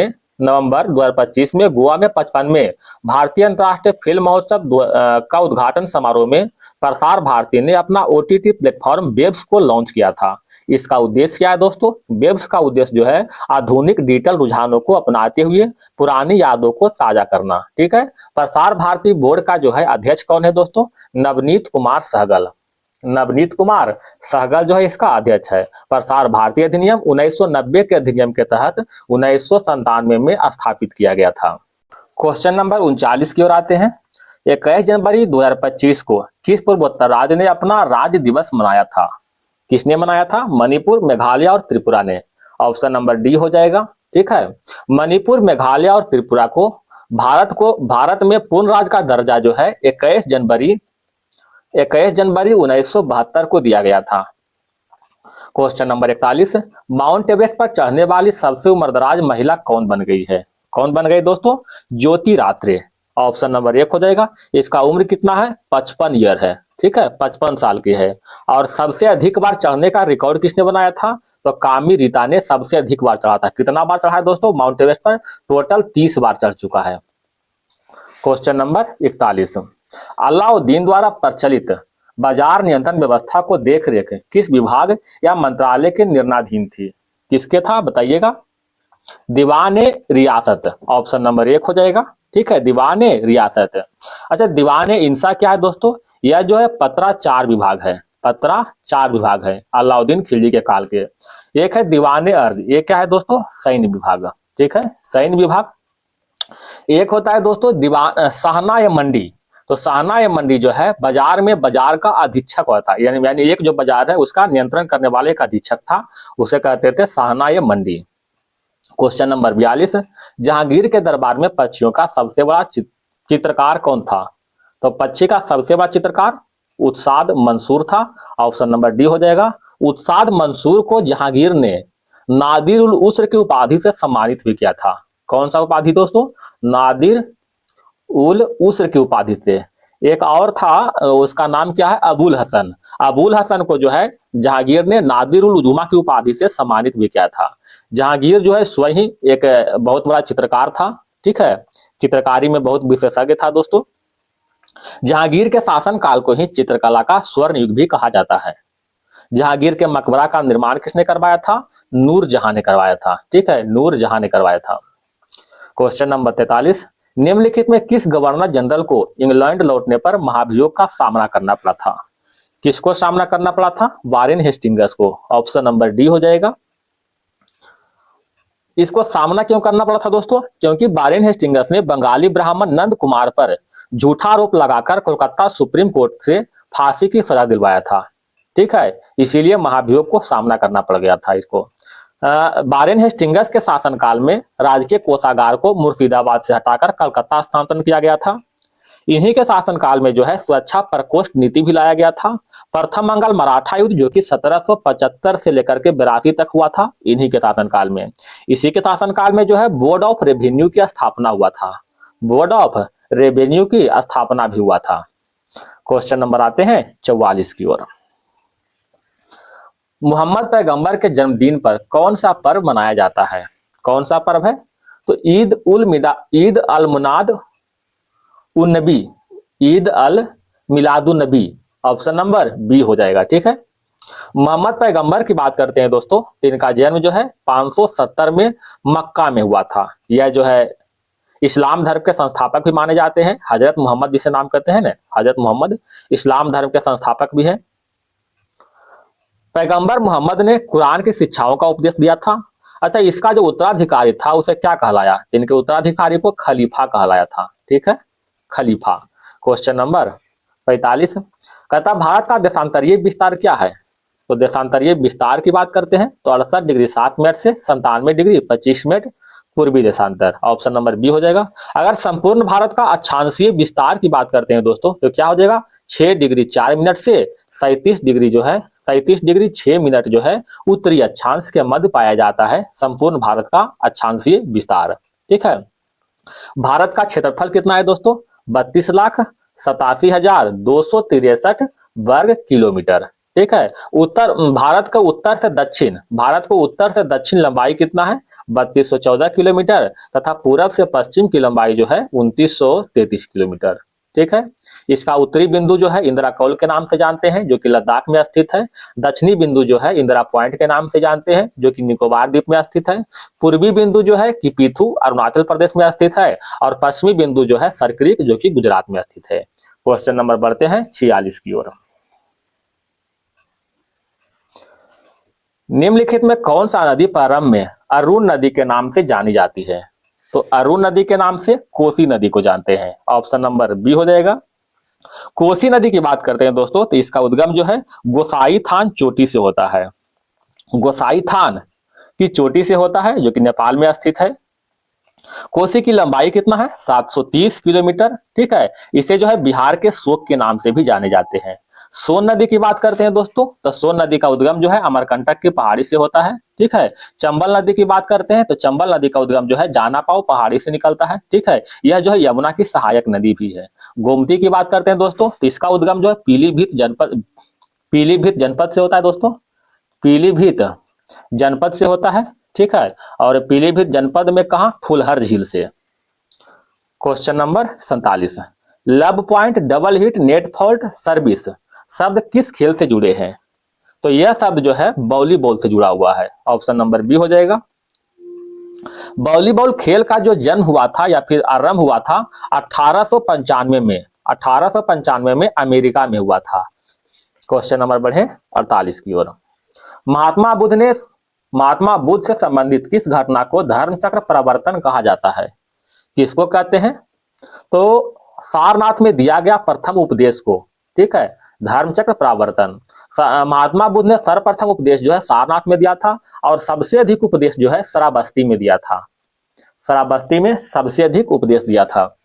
में गोवा में 55वें भारतीय अंतर्राष्ट्रीय फिल्म महोत्सव का उद्घाटन समारोह में प्रसार भारती ने अपना OTT प्लेटफॉर्म वेब्स को लॉन्च किया था। इसका उद्देश्य क्या है दोस्तों? वेब्स का उद्देश्य जो है आधुनिक डिजिटल रुझानों को अपनाते हुए पुरानी यादों को ताजा करना, ठीक है। प्रसार भारती बोर्ड का जो है अध्यक्ष कौन है दोस्तों? नवनीत कुमार सहगल। नवनीत कुमार सहगल जो है इसका अध्यक्ष है। प्रसार भारती अधिनियम 1990 के अधिनियम के तहत 1997 में स्थापित किया गया था। क्वेश्चन नंबर 39 की ओर आते हैं। 21 जनवरी 2025 को किस पूर्वोत्तर राज्य ने अपना राज्य दिवस मनाया था? किसने मनाया था? मणिपुर, मेघालय और त्रिपुरा ने। ऑप्शन नंबर डी हो जाएगा, ठीक है। मणिपुर, मेघालय और त्रिपुरा को भारत में पूर्ण राज्य का दर्जा जो है 21 जनवरी 1972 को दिया गया था। Question number 41। माउंट एवरेस्ट पर चढ़ने वाली सबसे उम्रदराज महिला कौन बन गई है? कौन बन गई दोस्तों? ज्योति रात्रे। ऑप्शन नंबर 1 हो जाएगा। इसका उम्र कितना है? 55 ईयर है, ठीक है, 55 साल की है। और सबसे अधिक बार चढ़ने का रिकॉर्ड किसने बनाया था? तो कामी रीता ने सबसे अधिक बार चढ़ा था। कितना बार चढ़ा है दोस्तों माउंट एवरेस्ट पर? टोटल 30 बार चढ़ चुका है। Question number 41। अलाउद्दीन द्वारा प्रचलित बाजार नियंत्रण व्यवस्था को देख रेख किस विभाग या मंत्रालय के निर्णाधीन थी? किसके था बताइएगा? दीवाने रियासत। ऑप्शन नंबर 1 हो जाएगा, ठीक है, दीवाने रियासत। अच्छा, दीवाने इंसा क्या है दोस्तों? यह जो है पत्राचार विभाग है, पत्राचार विभाग है अलाउद्दीन खिलजी के काल के। एक है दीवाने अर्ज, ये क्या है दोस्तों? सैन्य विभाग, ठीक है, सैन्य विभाग। एक होता है दोस्तों दीवान शाहनाए मंडी। तो शाहनाए मंडी जो है बाजार में बाजार का अधीक्षक होता है, यानी एक जो बाजार है उसका नियंत्रण करने वाले एक अधीक्षक था, उसे कहते थे शाहनाए मंडी। Question number 42। जहांगीर के दरबार में पक्षियों का सबसे बड़ा चित्रकार कौन था? तो पक्षी का सबसे बड़ा चित्रकार उत्साद मंसूर था। ऑप्शन नंबर डी हो जाएगा। उत्साद मंसूर को जहांगीर ने नादिर उल उस्र की उपाधि से सम्मानित भी किया था। कौन सा उपाधि दोस्तों? नादिर उल उस्र की उपाधि से। एक और था, उसका नाम क्या है, अबुल हसन। अबुल हसन को जो है जहांगीर ने नादिर उल उजमा की उपाधि से सम्मानित भी किया था। जहांगीर जो है स्वयं ही एक बहुत बड़ा चित्रकार था, ठीक है, चित्रकारी में बहुत विशेषज्ञ था दोस्तों। जहांगीर के शासन काल को ही चित्रकला का स्वर्ण युग भी कहा जाता है। जहांगीर के मकबरा का निर्माण किसने करवाया था? नूरजहां ने करवाया था, ठीक है, नूरजहां ने करवाया था। क्वेश्चन नंबर 43, निम्नलिखित में किस गवर्नर जनरल को इंग्लैंड लौटने पर महाभियोग का सामना करना पड़ा था? किसको सामना करना पड़ा था? वारेन हेस्टिंग्स को। ऑप्शन नंबर डी हो जाएगा। इसको सामना क्यों करना पड़ा था दोस्तों? क्योंकि वारेन हेस्टिंग्स ने बंगाली ब्राह्मण नंद कुमार पर झूठा आरोप लगाकर कोलकाता सुप्रीम कोर्ट से फांसी की सजा दिलवाया था, ठीक है, इसीलिए महाभियोग को सामना करना पड़ गया था इसको। वारेन हेस्टिंग्स के शासनकाल में राजकीय कोषागार को मुर्शिदाबाद से हटाकर कलकत्ता स्थानांतरण किया गया था। इन्हीं के शासनकाल में जो है सुरक्षा प्रकोष्ठ नीति भी लाया गया था। प्रथम मंगल मराठा युद्ध जो कि 1775 से लेकर के 82 तक हुआ था, इन्हीं के शासनकाल में। इसी के शासनकाल में जो है बोर्ड ऑफ रेवेन्यू की स्थापना हुआ था, बोर्ड ऑफ रेवेन्यू की स्थापना भी हुआ था। क्वेश्चन नंबर आते हैं 44 की ओर। मोहम्मद पैगंबर के जन्मदिन पर कौन सा पर्व मनाया जाता है? कौन सा पर्व है? तो ईद अल मुनाद उन नबी, ईद अल मिलादुन नबी। ऑप्शन नंबर बी हो जाएगा, ठीक है। मोहम्मद पैगंबर की बात करते हैं दोस्तों, तो इनका जन्म जो है 570 में मक्का में हुआ था। यह जो है इस्लाम धर्म के संस्थापक भी माने जाते हैं, हजरत मोहम्मद जिसे नाम करते हैं ना, हजरत मोहम्मद इस्लाम धर्म के संस्थापक भी है। पैगंबर मोहम्मद ने कुरान की शिक्षाओं का उपदेश दिया था। अच्छा, इसका जो उत्तराधिकारी था उसे क्या कहलाया? इनके उत्तराधिकारी को खलीफा कहलाया था, ठीक है, खलीफा। क्वेश्चन नंबर 45, कहता भारत का देशांतरीय विस्तार क्या है? तो देशांतरीय विस्तार की बात करते हैं तो 68 डिग्री 7 मिनट से 97 डिग्री 25 मिनट पूर्वी देशांतर। ऑप्शन नंबर बी हो जाएगा। अगर संपूर्ण भारत का अक्षांशीय विस्तार की बात करते हैं दोस्तों तो क्या हो जाएगा? 6 डिग्री 4 मिनट से 37 डिग्री जो है 37 डिग्री 6 मिनट जो है उत्तरी अक्षांश के मध्य पाया जाता है संपूर्ण भारत का अक्षांशीय विस्तार, ठीक है। भारत का क्षेत्रफल कितना है दोस्तों? 32,87,263 वर्ग किलोमीटर, ठीक है। भारत का उत्तर से दक्षिण, भारत को उत्तर से दक्षिण लंबाई कितना है? 3214 किलोमीटर तथा पूरब से पश्चिम की लंबाई जो है 2933 किलोमीटर, ठीक है। इसका उत्तरी बिंदु जो है इंदिरा कौल के नाम से जानते हैं जो कि लद्दाख में स्थित है। दक्षिणी बिंदु जो है इंदिरा पॉइंट के नाम से जानते हैं जो कि निकोबार द्वीप में स्थित है। पूर्वी बिंदु जो है किपीथू अरुणाचल प्रदेश में स्थित है और पश्चिमी बिंदु जो है सरक्रीक जो कि गुजरात में स्थित है। क्वेश्चन नंबर बढ़ते हैं 46 की ओर। निम्नलिखित में कौन सा नदी प्रारंभ में अरुण नदी के नाम से जानी जाती है? तो अरुण नदी के नाम से कोसी नदी को जानते हैं। ऑप्शन नंबर बी हो जाएगा। कोसी नदी की बात करते हैं दोस्तों तो इसका उद्गम जो है गोसाई थान चोटी से होता है, गोसाई थान की चोटी से होता है जो कि नेपाल में स्थित है। कोसी की लंबाई कितना है? 730 किलोमीटर, ठीक है। इसे जो है बिहार के शोक के नाम से भी जाने जाते हैं। सोन नदी की बात करते हैं दोस्तों तो सोन नदी का उद्गम जो है अमरकंटक की पहाड़ी से होता है, ठीक है। चंबल नदी की बात करते हैं तो चंबल नदी का उद्गम जो है जानापाव पहाड़ी से निकलता है, ठीक है। यह जो है यमुना की सहायक नदी भी है। गोमती की बात करते हैं दोस्तों तो इसका उद्गम जो है पीलीभीत जनपद से होता है दोस्तों, पीलीभीत जनपद से होता है, ठीक है। और पीलीभीत जनपद में कहा? फुलहर झील से। क्वेश्चन नंबर 47, लब point double hit net fault service शब्द किस खेल से जुड़े हैं? तो यह शब्द जो है वॉलीबॉल से जुड़ा हुआ है। ऑप्शन नंबर बी हो जाएगा। वॉलीबॉल खेल का जो जन्म हुआ था या फिर आरंभ हुआ था 1895 में अमेरिका में हुआ था। क्वेश्चन नंबर बढ़े 48 की ओर। महात्मा बुद्ध से संबंधित किस घटना को धर्म चक्र प्रवर्तन कहा जाता है? किसको कहते हैं? तो सारनाथ में दिया गया प्रथम उपदेश को, ठीक है, धर्मचक्र प्रवर्तन। महात्मा बुद्ध ने सर्वप्रथम उपदेश जो है सारनाथ में दिया था और सबसे अधिक उपदेश जो है श्रावस्ती में दिया था, श्रावस्ती में सबसे अधिक उपदेश दिया था।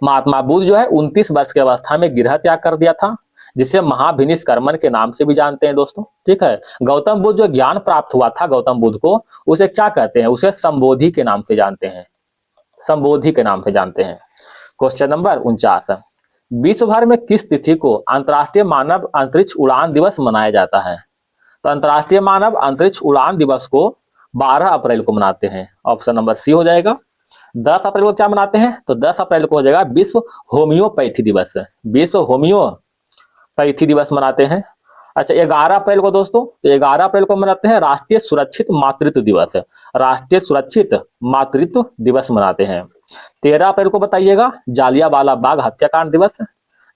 महात्मा बुद्ध जो है 29 वर्ष की अवस्था में गृह त्याग कर दिया था जिसे महाभिनिष्क्रमण के नाम से भी जानते हैं दोस्तों, ठीक है। गौतम बुद्ध जो ज्ञान प्राप्त हुआ था गौतम बुद्ध को, उसे क्या कहते हैं? उसे संबोधि के नाम से जानते हैं, संबोधि के नाम से जानते हैं। क्वेश्चन नंबर 49, विश्व भर में किस तिथि को अंतर्राष्ट्रीय मानव अंतरिक्ष उड़ान दिवस मनाया जाता है? तो अंतर्राष्ट्रीय मानव अंतरिक्ष उड़ान दिवस को 12 अप्रैल को मनाते हैं। ऑप्शन नंबर सी हो जाएगा। 10 अप्रैल को क्या मनाते हैं? तो 10 अप्रैल को हो जाएगा विश्व होम्योपैथी दिवस। विश्व होम्योपैथी दिवस मनाते हैं। अच्छा, 11 अप्रैल को दोस्तों, तो 11 अप्रैल को मनाते हैं राष्ट्रीय सुरक्षित मातृत्व दिवस। राष्ट्रीय सुरक्षित मातृत्व दिवस मनाते हैं। 13 अप्रैल को बताइएगा जालियांवाला बाग हत्याकांड दिवस।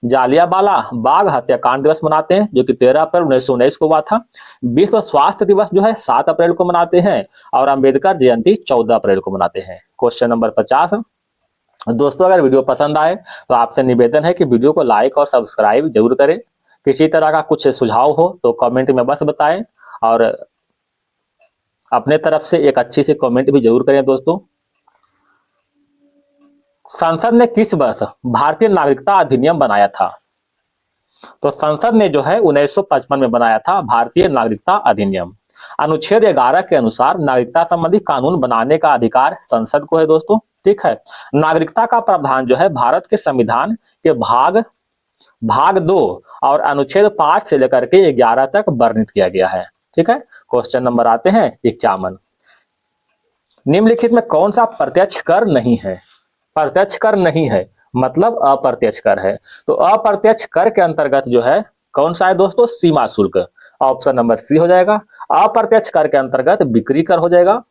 जालियांवाला बाग हत्याकांड दिवस मनाते हैं, जो कि 13 अप्रैल 1919 को हुआ था। विश्व स्वास्थ्य दिवस जो है 7 अप्रैल को मनाते हैं और अंबेडकर जयंती 14 अप्रैल को मनाते हैं। Question number 50। दोस्तों, अगर वीडियो पसंद आए तो आपसे निवेदन है कि वीडियो को लाइक और सब्सक्राइब जरूर करें। किसी तरह का कुछ सुझाव हो तो कमेंट में बस बताएं और अपने तरफ से एक अच्छी सी कमेंट भी जरूर करें। दोस्तों, संसद ने किस वर्ष भारतीय नागरिकता अधिनियम बनाया था? तो संसद ने जो है 1955 में बनाया था भारतीय नागरिकता अधिनियम। अनुच्छेद 11 के अनुसार नागरिकता संबंधी कानून बनाने का अधिकार संसद को है दोस्तों। ठीक है, नागरिकता का प्रावधान जो है भारत के संविधान के भाग 2 और अनुच्छेद 5 से लेकर के 11 तक वर्णित किया गया है। ठीक है, क्वेश्चन नंबर आते हैं 51। निम्नलिखित में कौन सा प्रत्यक्ष कर नहीं है? प्रत्यक्ष कर नहीं है मतलब अप्रत्यक्ष कर है। तो अप्रत्यक्ष कर के अंतर्गत जो है कौन सा है दोस्तों? सीमा शुल्क। ऑप्शन नंबर सी हो जाएगा। अप्रत्यक्ष कर के अंतर्गत बिक्री कर हो जाएगा।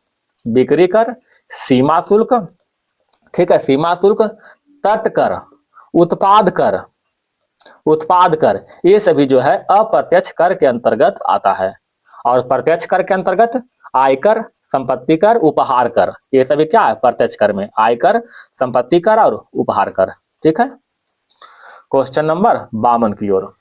बिक्री कर, सीमा शुल्क, ठीक है, सीमा शुल्क, तट कर, उत्पाद कर, ये सभी जो है अप्रत्यक्ष कर के अंतर्गत आता है। और प्रत्यक्ष कर के अंतर्गत आयकर, संपत्ति कर, उपहार कर, ये सभी क्या है प्रत्यक्ष कर में? आयकर, संपत्ति कर और उपहार कर। ठीक है, क्वेश्चन नंबर 52 की ओर।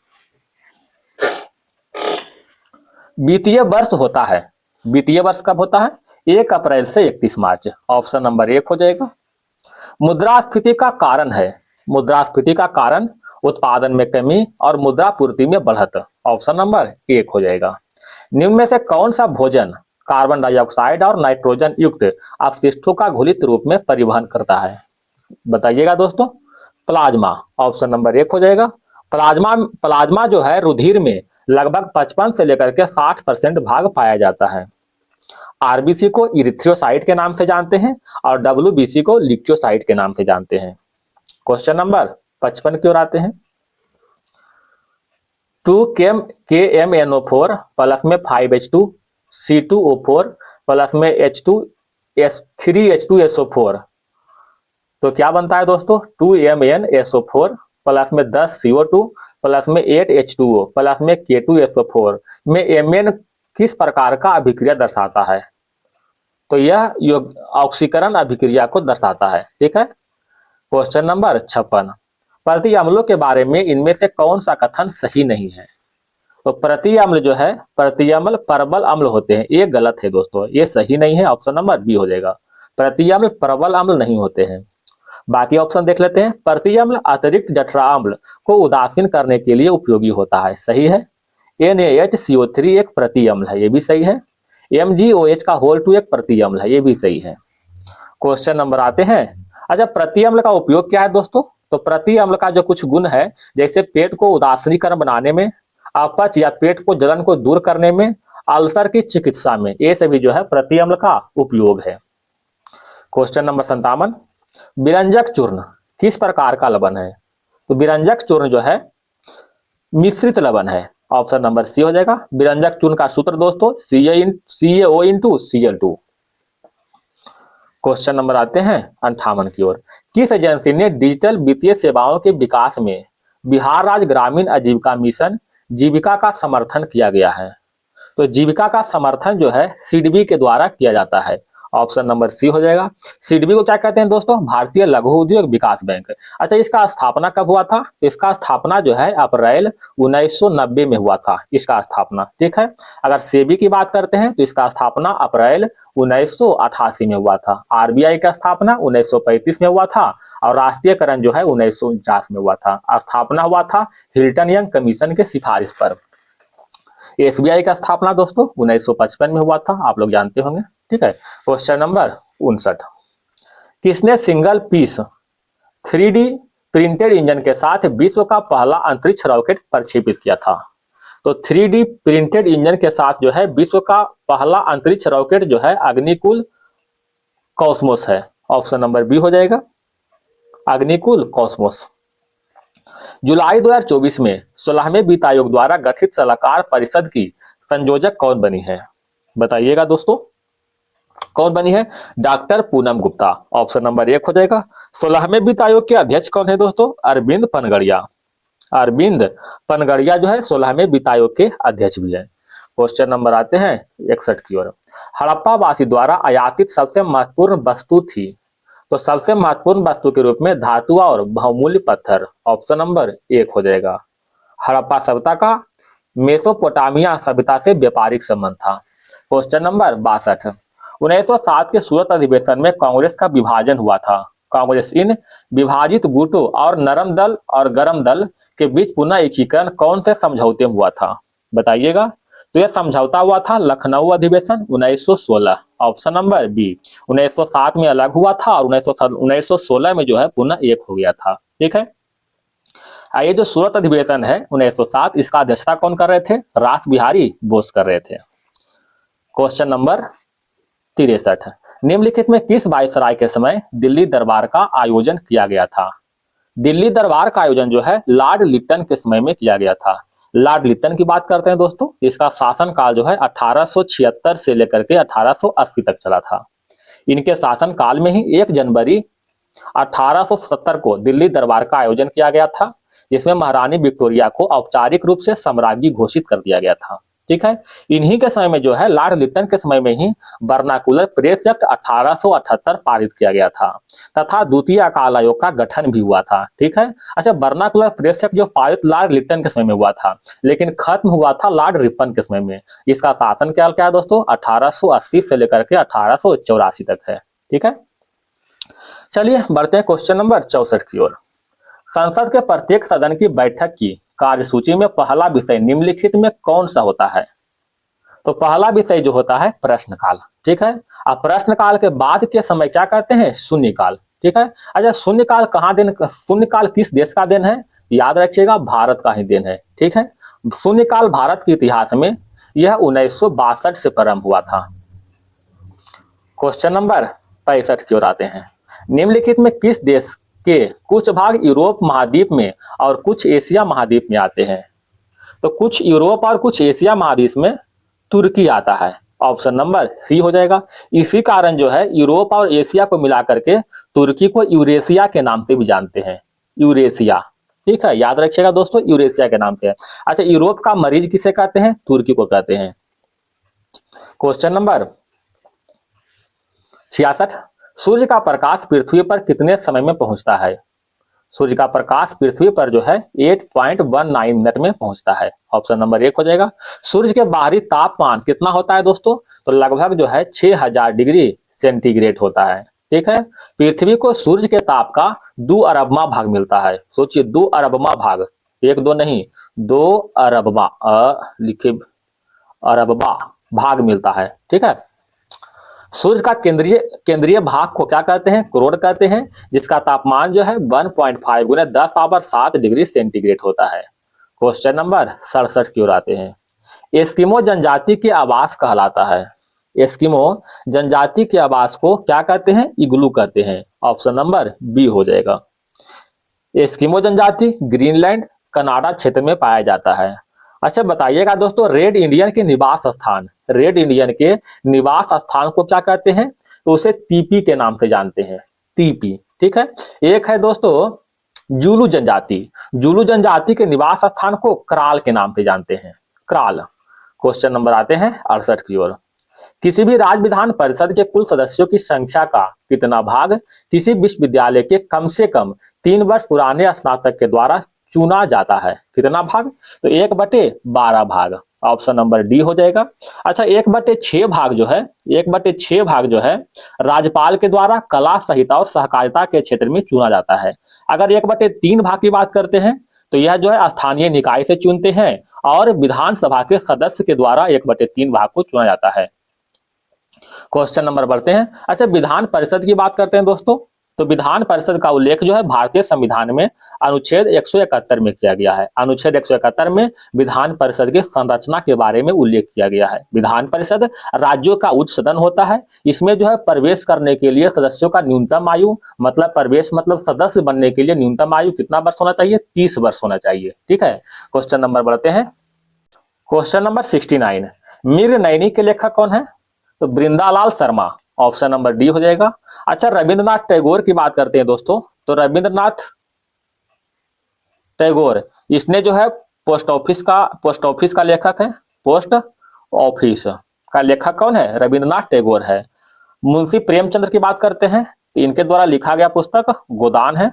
वित्तीय वर्ष होता है, वित्तीय वर्ष कब होता है? 1 अप्रैल से 31 मार्च। ऑप्शन नंबर 1 हो जाएगा। मुद्रास्फीति का कारण है, मुद्रास्फीति का कारण उत्पादन में कमी और मुद्रा पूर्ति में बढ़त। ऑप्शन नंबर 1 हो जाएगा। निम्न में से कौन सा भोजन कार्बन डाइऑक्साइड और नाइट्रोजन युक्त अपशिष्टों का घुलित रूप में परिवहन करता है? बताइएगा दोस्तों। प्लाज्मा। ऑप्शन नंबर 1 हो जाएगा। प्लाज्मा जो है रुधिर में लगभग 55 से लेकर के 60% भाग पाया जाता है। आरबीसी को इरिथ्रोसाइट के नाम से जानते हैं और डब्ल्यूबीसी को ल्यूकोसाइट के नाम से जानते हैं। क्वेश्चन नंबर 55 की ओर आते हैं। 2KMNO4 प्लस में 5H2 C2O4 प्लस में H3H2SO4, तो क्या बनता है दोस्तों? 2MnSO4 प्लस में 10 CO2 प्लस में 8 H2O प्लस में K2SO4 में Mn किस प्रकार का अभिक्रिया दर्शाता है? तो यह ऑक्सीकरण अभिक्रिया को दर्शाता है। ठीक है, क्वेश्चन नंबर 56। प्रति अम्लों के बारे में इनमें से कौन सा कथन सही नहीं है? तो प्रति अम्ल जो है, प्रति अम्ल प्रबल अम्ल होते हैं, ये गलत है दोस्तों, ये सही नहीं है। ऑप्शन नंबर बी हो जाएगा। प्रति अम्ल प्रबल अम्ल नहीं होते हैं। बाकी ऑप्शन देख लेते हैं। प्रति अम्ल अतिरिक्त जठरा अम्ल को उदासीन करने के लिए उपयोगी होता है, सही है। NaHCO3 एक प्रति अम्ल है, ये भी सही है। MgOH का होल 2 एक प्रति अम्ल है, ये भी सही है। क्वेश्चन नंबर आते हैं। अच्छा, प्रति अम्ल का उपयोग क्या है दोस्तों? तो प्रति अम्ल का जो कुछ गुण है, जैसे पेट को उदासीनीकरण बनाने में, अपच या पेट को जलन को दूर करने में, अल्सर की चिकित्सा में, ये सभी जो है प्रति अम्ल का उपयोग है। Question number 57। विरंजक चूर्ण किस प्रकार का लवण है? तो विरंजक चूर्ण जो है मिश्रित लवण है। ऑप्शन नंबर सी हो जाएगा। विरंजक चूर्ण का सूत्र दोस्तों CaO/Cl2। क्वेश्चन नंबर आते हैं 58 की ओर। किस एजेंसी ने डिजिटल वित्तीय सेवाओं के विकास में बिहार राज्य ग्रामीण आजीविका मिशन जीविका का समर्थन किया गया है? तो जीविका का समर्थन जो है सिडबी के द्वारा किया जाता है। ऑप्शन नंबर सी हो जाएगा। सिडबी को क्या कहते हैं दोस्तों? भारतीय लघु उद्योग विकास बैंक। अच्छा, इसका स्थापना कब हुआ था? इसका स्थापना जो है अप्रैल 1990 में हुआ था, इसका स्थापना। ठीक है, अगर सेबी की बात करते हैं तो इसका स्थापना अप्रैल 1988 में हुआ था। आरबीआई का स्थापना 1935 में हुआ था और राष्ट्रीयकरण जो है 1949 में हुआ था। स्थापना हुआ था हिल्टन यंग कमीशन के सिफारिश पर। एसबीआई का स्थापना दोस्तों 1955 में हुआ था, आप लोग जानते होंगे। ठीक है, क्वेश्चन नंबर 59। किसने single piece 3D printed engine के साथ विश्व का पहला अंतरिक्ष रॉकेट प्रक्षेपित किया था? तो 3D प्रिंटेड इंजन के साथ जो है विश्व का पहला अंतरिक्ष रॉकेट जो है अग्निकुल कॉस्मोस है। ऑप्शन नंबर बी हो जाएगा, अग्निकुल कॉस्मोस। जुलाई 2024 में 16वें वित्त आयोग द्वारा गठित सलाहकार परिषद की संयोजक कौन बनी है? बताइएगा दोस्तों, कौन बनी है? Doctor Poonam Gupta. Option number 1 हो जाएगा। 16वें वित्त आयोग के अध्यक्ष कौन है दोस्तों? अरविंद पनगड़िया। अरविंद पनगड़िया जो है 16वें वित्त आयोग के अध्यक्ष भी है। क्वेश्चन नंबर आते हैं 61 की ओर। हड़प्पा वासी द्वारा आयातित सबसे महत्वपूर्ण वस्तु थी? तो सबसे महत्वपूर्ण वस्तु के रूप में धातु और बहुमूल्य पत्थर। ऑप्शन नंबर 1 हो जाएगा। हड़प्पा सभ्यता का मेसोपोटामिया सभ्यता से व्यापारिक संबंध था। Question number 62। 1907 के सूरत अधिवेशन में कांग्रेस का विभाजन हुआ था। कांग्रेस इन विभाजित गुटों और नरम दल और गरम दल के बीच पुनः एकीकरण कौन से समझौते में हुआ था? बताइएगा। तो यह समझौता हुआ था लखनऊ अधिवेशन 1916। Option number B. 1907 में अलग हुआ था और 1916 में जो है पुनः एक हो गया था। ठीक है। ये जो सूरत अधिवेशन है 1907, इसका अध्यक्षता कौन कर रहे थे? रास बिहारी बोस कर रहे थे। Question number 63। निम्नलिखित में किस वायसराय के समय दिल्ली दरबार का आयोजन किया गया था? दिल्ली दरबार का आयोजन जो है लॉर्ड लिप्टन के समय में किया गया था। लॉर्ड लिप्टन की बात करते हैं दोस्तों, इसका शासनकाल जो है 1876 से लेकर के 1880 तक चला था। इनके शासनकाल में ही 1 जनवरी 1870 को दिल्ली दरबार का आयोजन किया गया था, जिसमें महारानी विक्टोरिया को औपचारिक रूप से सम्राज्ञी घोषित कर दिया गया था। ठीक है। इन्हीं के समय में जो है लॉर्ड लिप्टन के समय में ही वर्नाकुलर प्रेस एक्ट 1878 पारित किया गया था तथा द्वितीय अकाल आयोग का गठन भी हुआ था। ठीक है। अच्छा, वर्नाकुलर प्रेस एक्ट जो पारित लॉर्ड लिप्टन के समय में हुआ था, लेकिन खत्म हुआ था लॉर्ड रिपन के समय में। इसका शासनकाल क्या है दोस्तों? 1880 से लेकर के 1884 तक है। ठीक है। चलिए बढ़ते हैं क्वेश्चन नंबर 64 की ओर। संसद के प्रत्येक सदन की बैठक की कार्यसूची में पहला विषय निम्नलिखित में कौन सा होता है? तो पहला विषय जो होता है प्रश्नकाल। ठीक है। अब प्रश्नकाल के बाद के समय क्या कहते हैं? शून्यकाल। ठीक है। अच्छा, शून्यकाल कहाँ दिन, शून्यकाल किस देश का देन है? याद रखिएगा, भारत का ही देन है। ठीक है। शून्यकाल भारत के इतिहास में यह 1962 से प्रारंभ हुआ था। क्वेश्चन नंबर 65 की ओर आते हैं। निम्नलिखित में किस देश के कुछ भाग यूरोप महाद्वीप में और कुछ एशिया महाद्वीप में आते हैं? तो कुछ यूरोप और कुछ एशिया महाद्वीप में तुर्की आता है। ऑप्शन नंबर सी हो जाएगा। इसी कारण जो है यूरोप और एशिया को मिलाकर के तुर्की को यूरेशिया के नाम से भी जानते हैं। यूरेशिया। ठीक है, याद रखिएगा दोस्तों, यूरेशिया के नाम से है। अच्छा, यूरोप का मरीज किसे कहते हैं? तुर्की को कहते हैं। Question number 66। सूर्य का प्रकाश पृथ्वी पर कितने समय में पहुंचता है? सूर्य का प्रकाश पृथ्वी पर जो है 8.19 मिनट में पहुंचता है। ऑप्शन नंबर 1 हो जाएगा। सूर्य के बाहरी तापमान कितना होता है दोस्तों? तो लगभग जो है 6000 डिग्री सेंटीग्रेड होता है। ठीक है। पृथ्वी को सूर्य के ताप का 2 अरबवां भाग मिलता है। सोचिए, 2 अरबवां भाग, 1 2 नहीं, 2 अरबवां लिखे अरबवां भाग मिलता है। ठीक है। सूर्य का केंद्रीय भाग को क्या कहते हैं? कोरोड कहते हैं, जिसका तापमान जो है 1.5 गुना 10 पावर 7 डिग्री सेंटीग्रेड होता है। क्वेश्चन नंबर 67 की ओर आते हैं। एस्किमो जनजाति के आवास कहलाता है। एस्किमो जनजाति के आवास को क्या कहते हैं? इग्लू कहते हैं। ऑप्शन नंबर बी हो जाएगा। एस्किमो जनजाति ग्रीनलैंड कनाडा क्षेत्र में पाया जाता है। अच्छा, बताइएगा दोस्तों, रेड इंडियन के निवास स्थान, रेड इंडियन के निवास स्थान को क्या कहते हैं? तो उसे टीपी के नाम से जानते हैं। टीपी। ठीक है। एक है दोस्तों जुलू जनजाति। जुलू जनजाति के निवास स्थान को क्राल के नाम से जानते हैं। क्राल। क्वेश्चन नंबर आते हैं 68 की ओर। किसी भी राज्य विधान परिषद के कुल सदस्यों की संख्या का कितना भाग किसी विश्वविद्यालय के कम से कम 3 वर्ष पुराने स्नातक के द्वारा चुना जाता है? कितना भाग? तो 1/12 भाग। ऑप्शन नंबर डी हो जाएगा। अच्छा, 1/6 भाग जो है, 1/6 भाग जो है राज्यपाल के द्वारा कला संहिता और सहकारिता के क्षेत्र में चुना जाता है। अगर 1/3 भाग की बात करते हैं तो यह जो है स्थानीय निकाय से चुनते हैं और विधानसभा के सदस्य के द्वारा 1/3 भाग को चुना जाता है। क्वेश्चन नंबर बढ़ते हैं। अच्छा, विधान परिषद की बात करते हैं दोस्तों। तो विधान परिषद का उल्लेख जो है भारतीय संविधान में अनुच्छेद 171 में किया गया है। अनुच्छेद 171 में विधान परिषद की संरचना के बारे में उल्लेख किया गया है। विधान परिषद राज्यों का उच्च सदन होता है। इसमें जो है प्रवेश करने के लिए सदस्यों का न्यूनतम आयु, मतलब प्रवेश मतलब सदस्य बनने के लिए न्यूनतम आयु कितना वर्ष होना चाहिए? 30 वर्ष होना चाहिए। ठीक है, क्वेश्चन नंबर बढ़ते हैं। क्वेश्चन नंबर 69, मीर नैनी के लेखक कौन है? तो बृंदालाल शर्मा, ऑप्शन नंबर डी हो जाएगा। अच्छा, रविंद्रनाथ टैगोर की बात करते हैं दोस्तों। तो रविंद्रनाथ टैगोर, इसने जो है पोस्ट ऑफिस का लेखक है। पोस्ट ऑफिस का लेखक कौन है? रविंद्रनाथ टैगोर है। मुंशी प्रेमचंद्र की बात करते हैं तो इनके द्वारा लिखा गया पुस्तक गोदान है।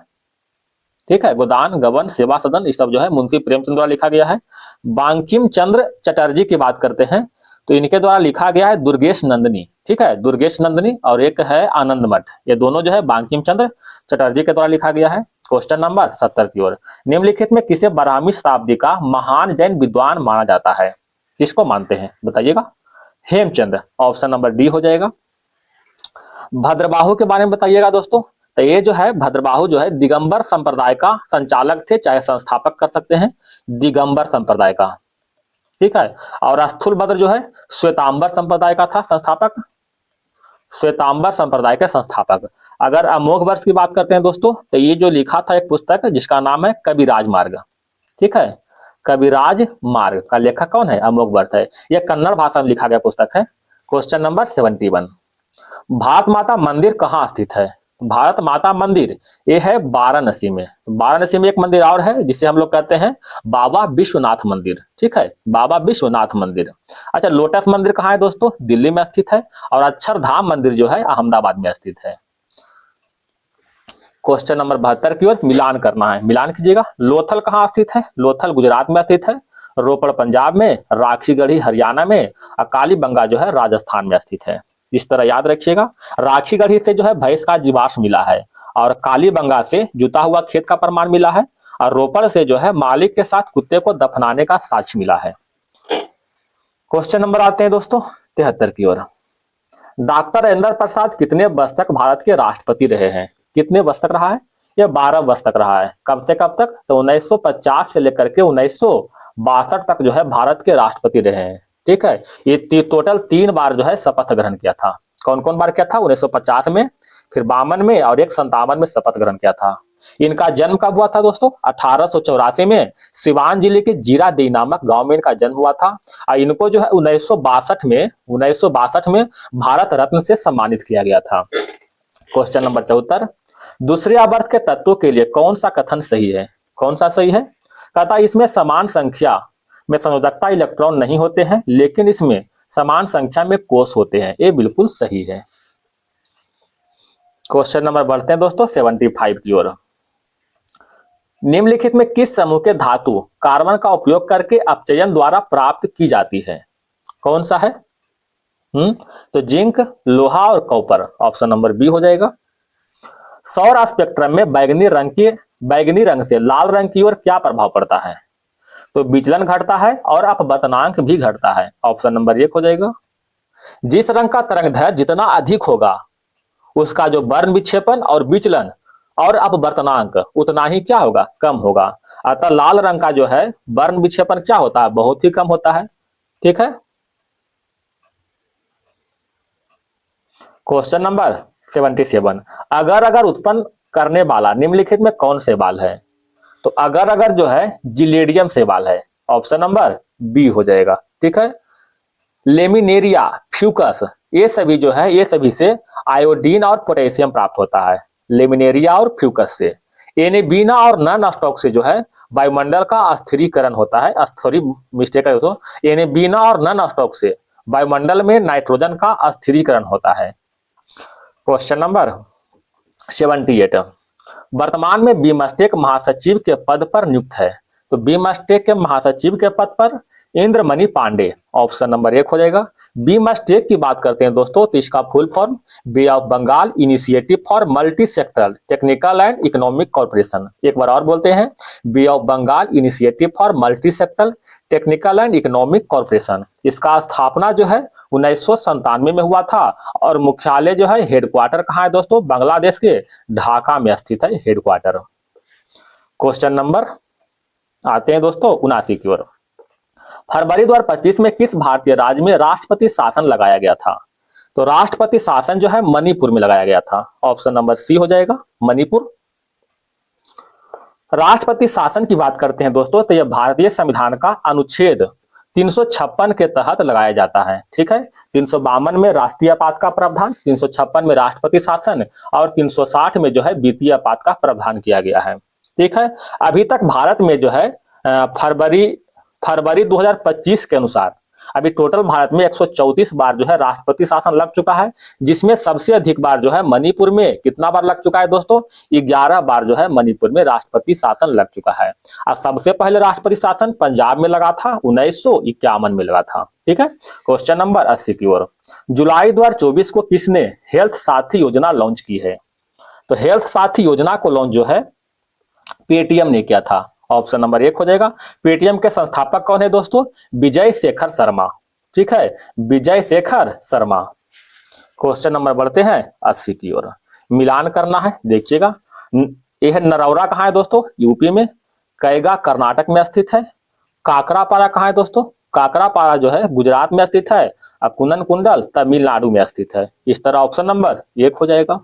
ठीक है, गोदान, गबन, सेवा सदन, ये सब जो है मुंशी प्रेमचंद्र द्वारा लिखा गया है। बांकिम चंद्र चटर्जी की बात करते हैं तो इनके द्वारा लिखा गया है दुर्गेश नंदिनी। ठीक है, दुर्गेश नंदिनी, और एक है आनंद मठ। ये दोनों जो है बांकिम चंद्र चटर्जी के द्वारा लिखा गया है। क्वेश्चन नंबर 70 की ओर, निम्नलिखित में किसे 12वीं शताब्दी का महान जैन विद्वान माना जाता है? किसको मानते हैं बताइएगा? हेमचंद, ऑप्शन नंबर डी हो जाएगा। भद्रबाहु के बारे में बताइएगा दोस्तों। तो ये जो है भद्रबाहु जो है दिगंबर संप्रदाय का संचालक थे, चाहे संस्थापक कर सकते हैं, दिगंबर संप्रदाय का। ठीक है, और स्थूलभद्र जो है श्वेतांबर संप्रदाय का था संस्थापक, श्वेतांबर संप्रदाय के संस्थापक। अगर अमोघ वर्ष की बात करते हैं दोस्तों, तो ये जो लिखा था एक पुस्तक जिसका नाम है कविराज मार्ग। ठीक है, कविराज मार्ग का लेखक कौन है? अमोघ वर्ष है। यह कन्नड़ भाषा में लिखा गया पुस्तक है। क्वेश्चन नंबर 71, भारत माता मंदिर कहाँ स्थित है? भारत माता मंदिर ये है वाराणसी में। वाराणसी में एक मंदिर और है जिसे हम लोग कहते हैं बाबा विश्वनाथ मंदिर। ठीक है, बाबा विश्वनाथ मंदिर। अच्छा, लोटस मंदिर कहाँ है दोस्तों? दिल्ली में स्थित है। और अक्षरधाम मंदिर जो है अहमदाबाद में स्थित है। क्वेश्चन नंबर 72 की ओर मिलान करना है, मिलान कीजिएगा। लोथल कहाँ स्थित है? लोथल गुजरात में स्थित है। रोपड़ पंजाब में, राखीगढ़ी हरियाणा में, और कालीबंगा जो है राजस्थान में स्थित है। इस तरह याद रखिएगा। राखीगढ़ी से जो है भैंस का जीवाश्म मिला है, और कालीबंगा से जुता हुआ खेत का प्रमाण मिला है, और रोपड़ से जो है मालिक के साथ कुत्ते को दफनाने का साक्ष्य मिला है। क्वेश्चन नंबर आते हैं दोस्तों 73 की ओर, डॉक्टर राजेंद्र प्रसाद कितने वर्ष तक भारत के राष्ट्रपति रहे हैं? कितने वर्ष तक रहा है? यह 12 वर्ष तक रहा है। कब से कब तक? तो 1950 से लेकर के 1962 तक जो है भारत के राष्ट्रपति रहे हैं। ठीक है, ये टोटल 3 बार जो है शपथ ग्रहण किया था। कौन कौन बार किया था? 1950 में, फिर 52 में, और एक 57 में शपथ ग्रहण किया था। इनका जन्म कब हुआ था दोस्तों? 1884 में सिवान जिले के जीरादेई नामक गांव में इनका जन्म हुआ था। और इनको जो है 1962 में भारत रत्न से सम्मानित किया गया था। क्वेश्चन नंबर 74, दूसरे आवर्त के तत्वों के लिए कौन सा कथन सही है? कौन सा सही है? कहता इसमें समान संख्या में संयोजकता इलेक्ट्रॉन नहीं होते हैं, लेकिन इसमें समान संख्या में कोष होते हैं। ये बिल्कुल सही है। क्वेश्चन नंबर बढ़ते हैं दोस्तों 75 की ओर, निम्नलिखित में किस समूह के धातु कार्बन का उपयोग करके अपचयन द्वारा प्राप्त की जाती है? कौन सा है? तो जिंक, लोहा और कॉपर, ऑप्शन नंबर बी हो जाएगा। सौर स्पेक्ट्रम में बैगनी रंग से लाल रंग की ओर क्या प्रभाव पड़ता है? तो विचलन घटता है और अपवर्तनांक भी घटता है, ऑप्शन नंबर 1 हो जाएगा। जिस रंग का तरंगदैर्घ्य जितना अधिक होगा उसका जो वर्ण विक्षेपण और विचलन और अपवर्तनांक उतना ही क्या होगा? कम होगा। अतः लाल रंग का जो है वर्ण विक्षेपण क्या होता है? बहुत ही कम होता है। ठीक है, क्वेश्चन नंबर 77, अगर उत्पन्न करने वाला निम्नलिखित में कौन से बाल है? तो अगर जो है जिलेडियम से बाल है, ऑप्शन नंबर बी हो जाएगा। ठीक है, लेमिनेरिया, फ्यूकस, ये सभी जो है ये सभी से आयोडीन और पोटेशियम प्राप्त होता है। लेमिनेरिया और फ्यूकस से। एनेबीना और नन स्टॉक से जो है वायुमंडल का अस्थिरीकरण होता है। सॉरी, मिस्टेक है दोस्तों, एनेबीना और नन स्टॉक से वायुमंडल में नाइट्रोजन का अस्थिरीकरण होता है। क्वेश्चन नंबर 78, वर्तमान में बीमस्टेक महासचिव के पद पर नियुक्त है। तो बीमस्टेक के महासचिव के पद पर इंद्रमणि पांडे, ऑप्शन नंबर 1 हो जाएगा। बीमस्टेक की बात करते हैं दोस्तों तो इसका full form bay of Bengal initiative for multi sectoral technical and economic corporation. एक बार और बोलते हैं, bay of Bengal initiative for multi sectoral technical and economic corporation. इसका स्थापना जो है 1997 में हुआ था और मुख्यालय जो है हेडक्वार्टर कहाँ है दोस्तों, बांग्लादेश के ढाका में स्थित है हेडक्वार्टर। क्वेश्चन नंबर आते हैं दोस्तों 79 की ओर। फरवरी 2025 में किस भारतीय राज्य में राष्ट्रपति शासन लगाया गया था? तो राष्ट्रपति शासन जो है मणिपुर में लगाया गया था। ऑप्शन नंबर सी हो जाएगा मणिपुर। राष्ट्रपति शासन की बात करते हैं दोस्तों, तो यह भारतीय संविधान का अनुच्छेद 356 के तहत लगाया जाता है। ठीक है, 352 में राष्ट्रीय आपात का प्रावधान, 356 में राष्ट्रपति शासन और 360 में जो है वित्तीय आपात का प्रावधान किया गया है। ठीक है, अभी तक भारत में जो है फरवरी 2025 के अनुसार अभी टोटल भारत में 134 बार जो है राष्ट्रपति शासन लग चुका है, जिसमें सबसे अधिक बार जो है मणिपुर में कितना बार लग चुका है दोस्तों, 11 बार जो है मणिपुर में राष्ट्रपति शासन लग चुका है। और सबसे पहले राष्ट्रपति शासन पंजाब में लगा था, 1951 में लगा था। ठीक है, क्वेश्चन नंबर 80 की ओर। जुलाई 2024 को किसने हेल्थ साथी योजना लॉन्च की है? तो हेल्थ साथी योजना को लॉन्च जो है पेटीएम ने किया था। ऑप्शन नंबर 1 हो जाएगा। पेटीएम के संस्थापक कौन है दोस्तों? विजय शेखर शर्मा। ठीक है, विजय शेखर शर्मा। क्वेश्चन नंबर बढ़ते हैं 80 की ओर। मिलान करना है, देखिएगा। यह नरौरा कहाँ है दोस्तों? यूपी में। कैगा कर्नाटक में स्थित है। काकरापारा कहाँ है दोस्तों? काकरापारा जो है गुजरात में स्थित है और कुनन कुंडल तमिलनाडु में स्थित है। इस तरह ऑप्शन नंबर 1 हो जाएगा।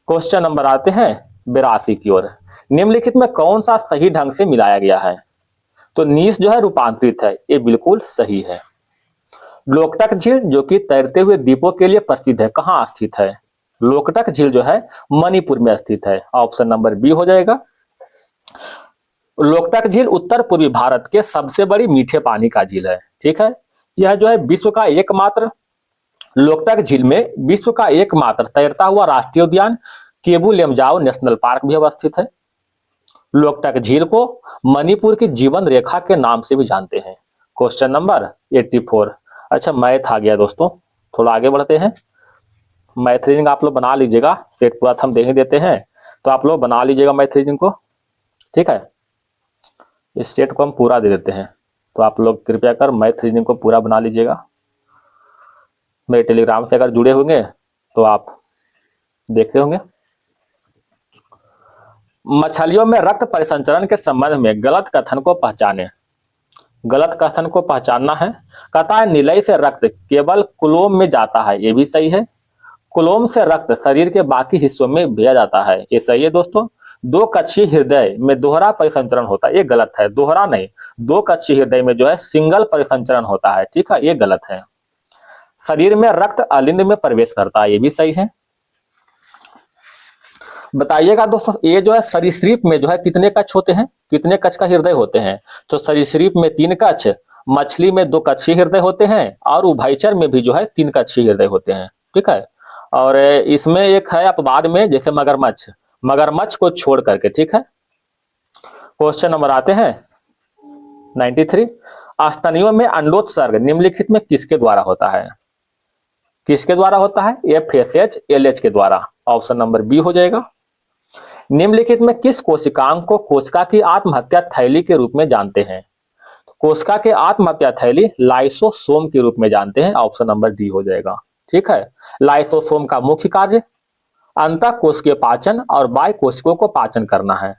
क्वेश्चन नंबर आते हैं 82 की ओर। निम्नलिखित में कौन सा सही ढंग से मिलाया गया है? तो नीस जो है रूपांतरित है, ये बिल्कुल सही है। लोकटक झील जो कि तैरते हुए द्वीपों के लिए प्रसिद्ध है, कहाँ स्थित है? लोकटक झील जो है मणिपुर में स्थित है। ऑप्शन नंबर बी हो जाएगा। लोकटक झील उत्तर पूर्वी भारत के सबसे बड़ी मीठे पानी का झील है। ठीक है, यह जो है विश्व का एकमात्र लोकटक झील में विश्व का एकमात्र तैरता हुआ राष्ट्रीय उद्यान केबू लेमजाओ नेशनल पार्क भी अवस्थित है। लोकटक झील को मणिपुर की जीवन रेखा के नाम से भी जानते हैं। Question number 84। अच्छा, मैथ आ गया दोस्तों, थोड़ा आगे बढ़ते हैं। मैथ रीडिंग आप लोग बना लीजिएगा, सेट पूरा हम दे ही देते हैं, तो आप लोग बना लीजिएगा मैथ रीडिंग को। ठीक है, इस सेट को हम पूरा दे देते हैं, तो आप लोग कृपया कर मैथ रीडिंग को पूरा बना लीजिएगा। मेरे टेलीग्राम से अगर जुड़े होंगे तो आप देखते होंगे। मछलियों में रक्त परिसंचरण के संबंध में गलत कथन को पहचाने। गलत कथन को पहचानना है। कहता है निलय से रक्त केवल कुलोम में जाता है, ये भी सही है। कुलोम से रक्त शरीर के बाकी हिस्सों में भेजा जाता है, ये सही है दोस्तों। दो कक्षीय हृदय में दोहरा परिसंचरण होता है, ये गलत है। दोहरा नहीं, दो कक्षीय हृदय में जो है सिंगल परिसंचरण होता है। ठीक है, ये गलत है। शरीर में रक्त अलिंद में प्रवेश करता है, ये भी सही है। बताइएगा दोस्तों, ये जो है सरीसृप में जो है कितने कक्ष होते हैं, कितने कक्ष का हृदय होते हैं? तो सरीसृप में 3 कक्ष, मछली में 2 कक्षीय हृदय होते हैं और उभयचर में भी जो है 3 कक्षीय हृदय होते हैं। ठीक है, और इसमें एक है अपवाद में, जैसे मगरमच्छ, मगरमच्छ को छोड़ करके। ठीक है, क्वेश्चन नंबर आते हैं 93। स्तनियों में अंडोत्सर्ग निम्नलिखित में किसके द्वारा होता है? किसके द्वारा होता है? FSH LH के द्वारा। ऑप्शन नंबर बी हो जाएगा। निम्नलिखित में किस कोशिकांग को कोशिका की आत्महत्या थैली के रूप में जानते हैं? कोशिका के आत्महत्या थैली लाइसोसोम के रूप में जानते हैं। ऑप्शन नंबर डी हो जाएगा। ठीक है, लाइसोसोम का मुख्य कार्य अंतःकोशिकीय पाचन और बाह्य कोशिकाओं को पाचन करना है।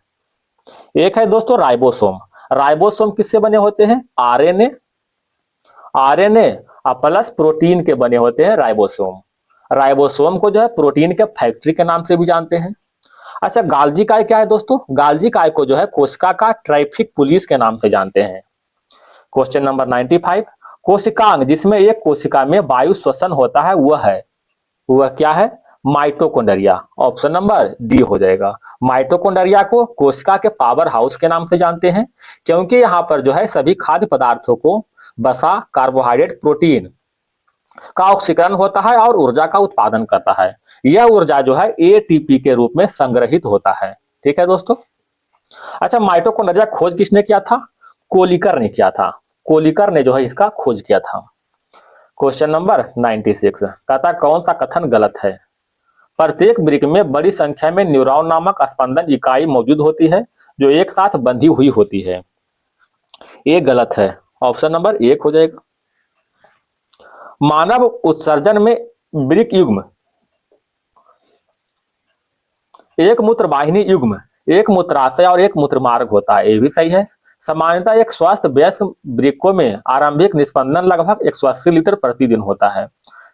एक है दोस्तों राइबोसोम। राइबोसोम किससे बने होते हैं? आरएनए प्लस प्रोटीन के बने होते हैं राइबोसोम। राइबोसोम को जो है प्रोटीन के फैक्ट्री के नाम से भी जानते हैं। अच्छा, गाल्जी काय क्या है दोस्तों? गाल्जी काय को जो है कोशिका का ट्रैफिक पुलिस के नाम से जानते हैं। Question number 95। कोशिकांग जिसमें एक कोशिका में वायु श्वसन होता है वह क्या है? माइटोकॉन्ड्रिया। ऑप्शन नंबर डी हो जाएगा। माइटोकॉन्ड्रिया को कोशिका के पावर हाउस के नाम से जानते हैं, क्योंकि यहाँ पर जो है सभी खाद्य पदार्थों को वसा, कार्बोहाइड्रेट, प्रोटीन का ऑक्सीकरण होता है और ऊर्जा का उत्पादन करता है। यह ऊर्जा जो है ATP के रूप में संग्रहित होता है। ठीक है दोस्तों। अच्छा, माइटोकॉन्ड्रिया खोज किसने किया था? कोलिकर ने किया था। कोलिकर ने जो है इसका खोज किया था। Question number 96। कहता कौन सा कथन गलत है? प्रत्येक वृक्क में बड़ी संख्या में न्यूरॉन नामक स्पंदन इकाई मौजूद होती है जो एक साथ बंधी हुई होती है, ये गलत है। ऑप्शन नंबर 1 हो जाएगा। मानव उत्सर्जन में वृक्क युग्म, एक मूत्रवाहिनी युग्म, एक मूत्राशय और एक मूत्रमार्ग होता है, ये भी सही है। सामान्यतः एक स्वस्थ वयस्क वृक्कों में आरंभिक निस्पंदन लगभग 180 लीटर प्रतिदिन होता है।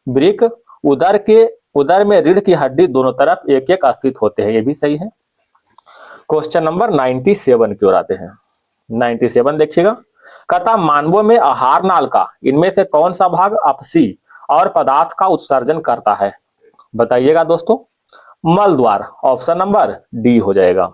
वृक्क उदर में रीढ़ की हड्डी दोनों तरफ एक एक स्थित होते हैं, ये भी सही है। क्वेश्चन नंबर 97 की ओर आते हैं। 97 देखिएगा। कहता मानवों में आहार नाल का इनमें से कौन सा भाग अपसी और पदार्थ का उत्सर्जन करता है? बताइएगा दोस्तों। मल द्वार, ऑप्शन नंबर डी हो जाएगा।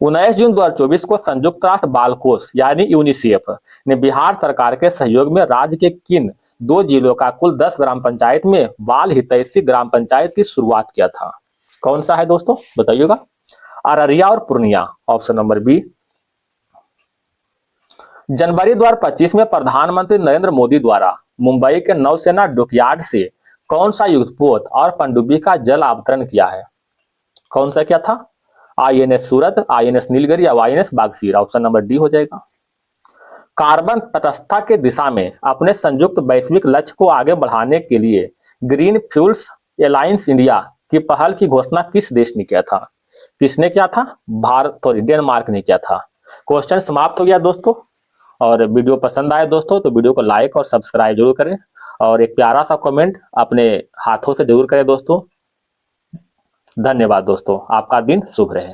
19 जून 2024 को संयुक्त राष्ट्र बाल कोष यानी यूनिसेफ ने बिहार सरकार के सहयोग में राज्य के किन 2 जिलों का कुल 10 ग्राम पंचायत में बाल हितैषी ग्राम पंचायत की शुरुआत किया था? कौन सा है दोस्तों, बताइएगा। अररिया और पूर्णिया, ऑप्शन नंबर बी। जनवरी 2025 में प्रधानमंत्री नरेंद्र मोदी द्वारा मुंबई के नौसेना डॉकयार्ड से कौन सा युद्धपोत और पनडुब्बी का जल अवतरण किया है? कौन सा क्या था? INS सूरत, INS नीलगिरी या INS बागसीर, ऑप्शन नंबर डी हो जाएगा। कार्बन तटस्थता के दिशा में अपने संयुक्त वैश्विक लक्ष्य को आगे बढ़ाने के लिए ग्रीन फ्यूल्स एलायंस इंडिया की पहल की घोषणा किस देश ने किया था? किसने किया था? डेनमार्क ने किया था। क्वेश्चन समाप्त हो गया दोस्तों। और वीडियो पसंद आए दोस्तों तो वीडियो को लाइक और सब्सक्राइब जरूर करें और एक प्यारा सा कमेंट अपने हाथों से जरूर करें दोस्तों। धन्यवाद दोस्तों, आपका दिन शुभ रहे।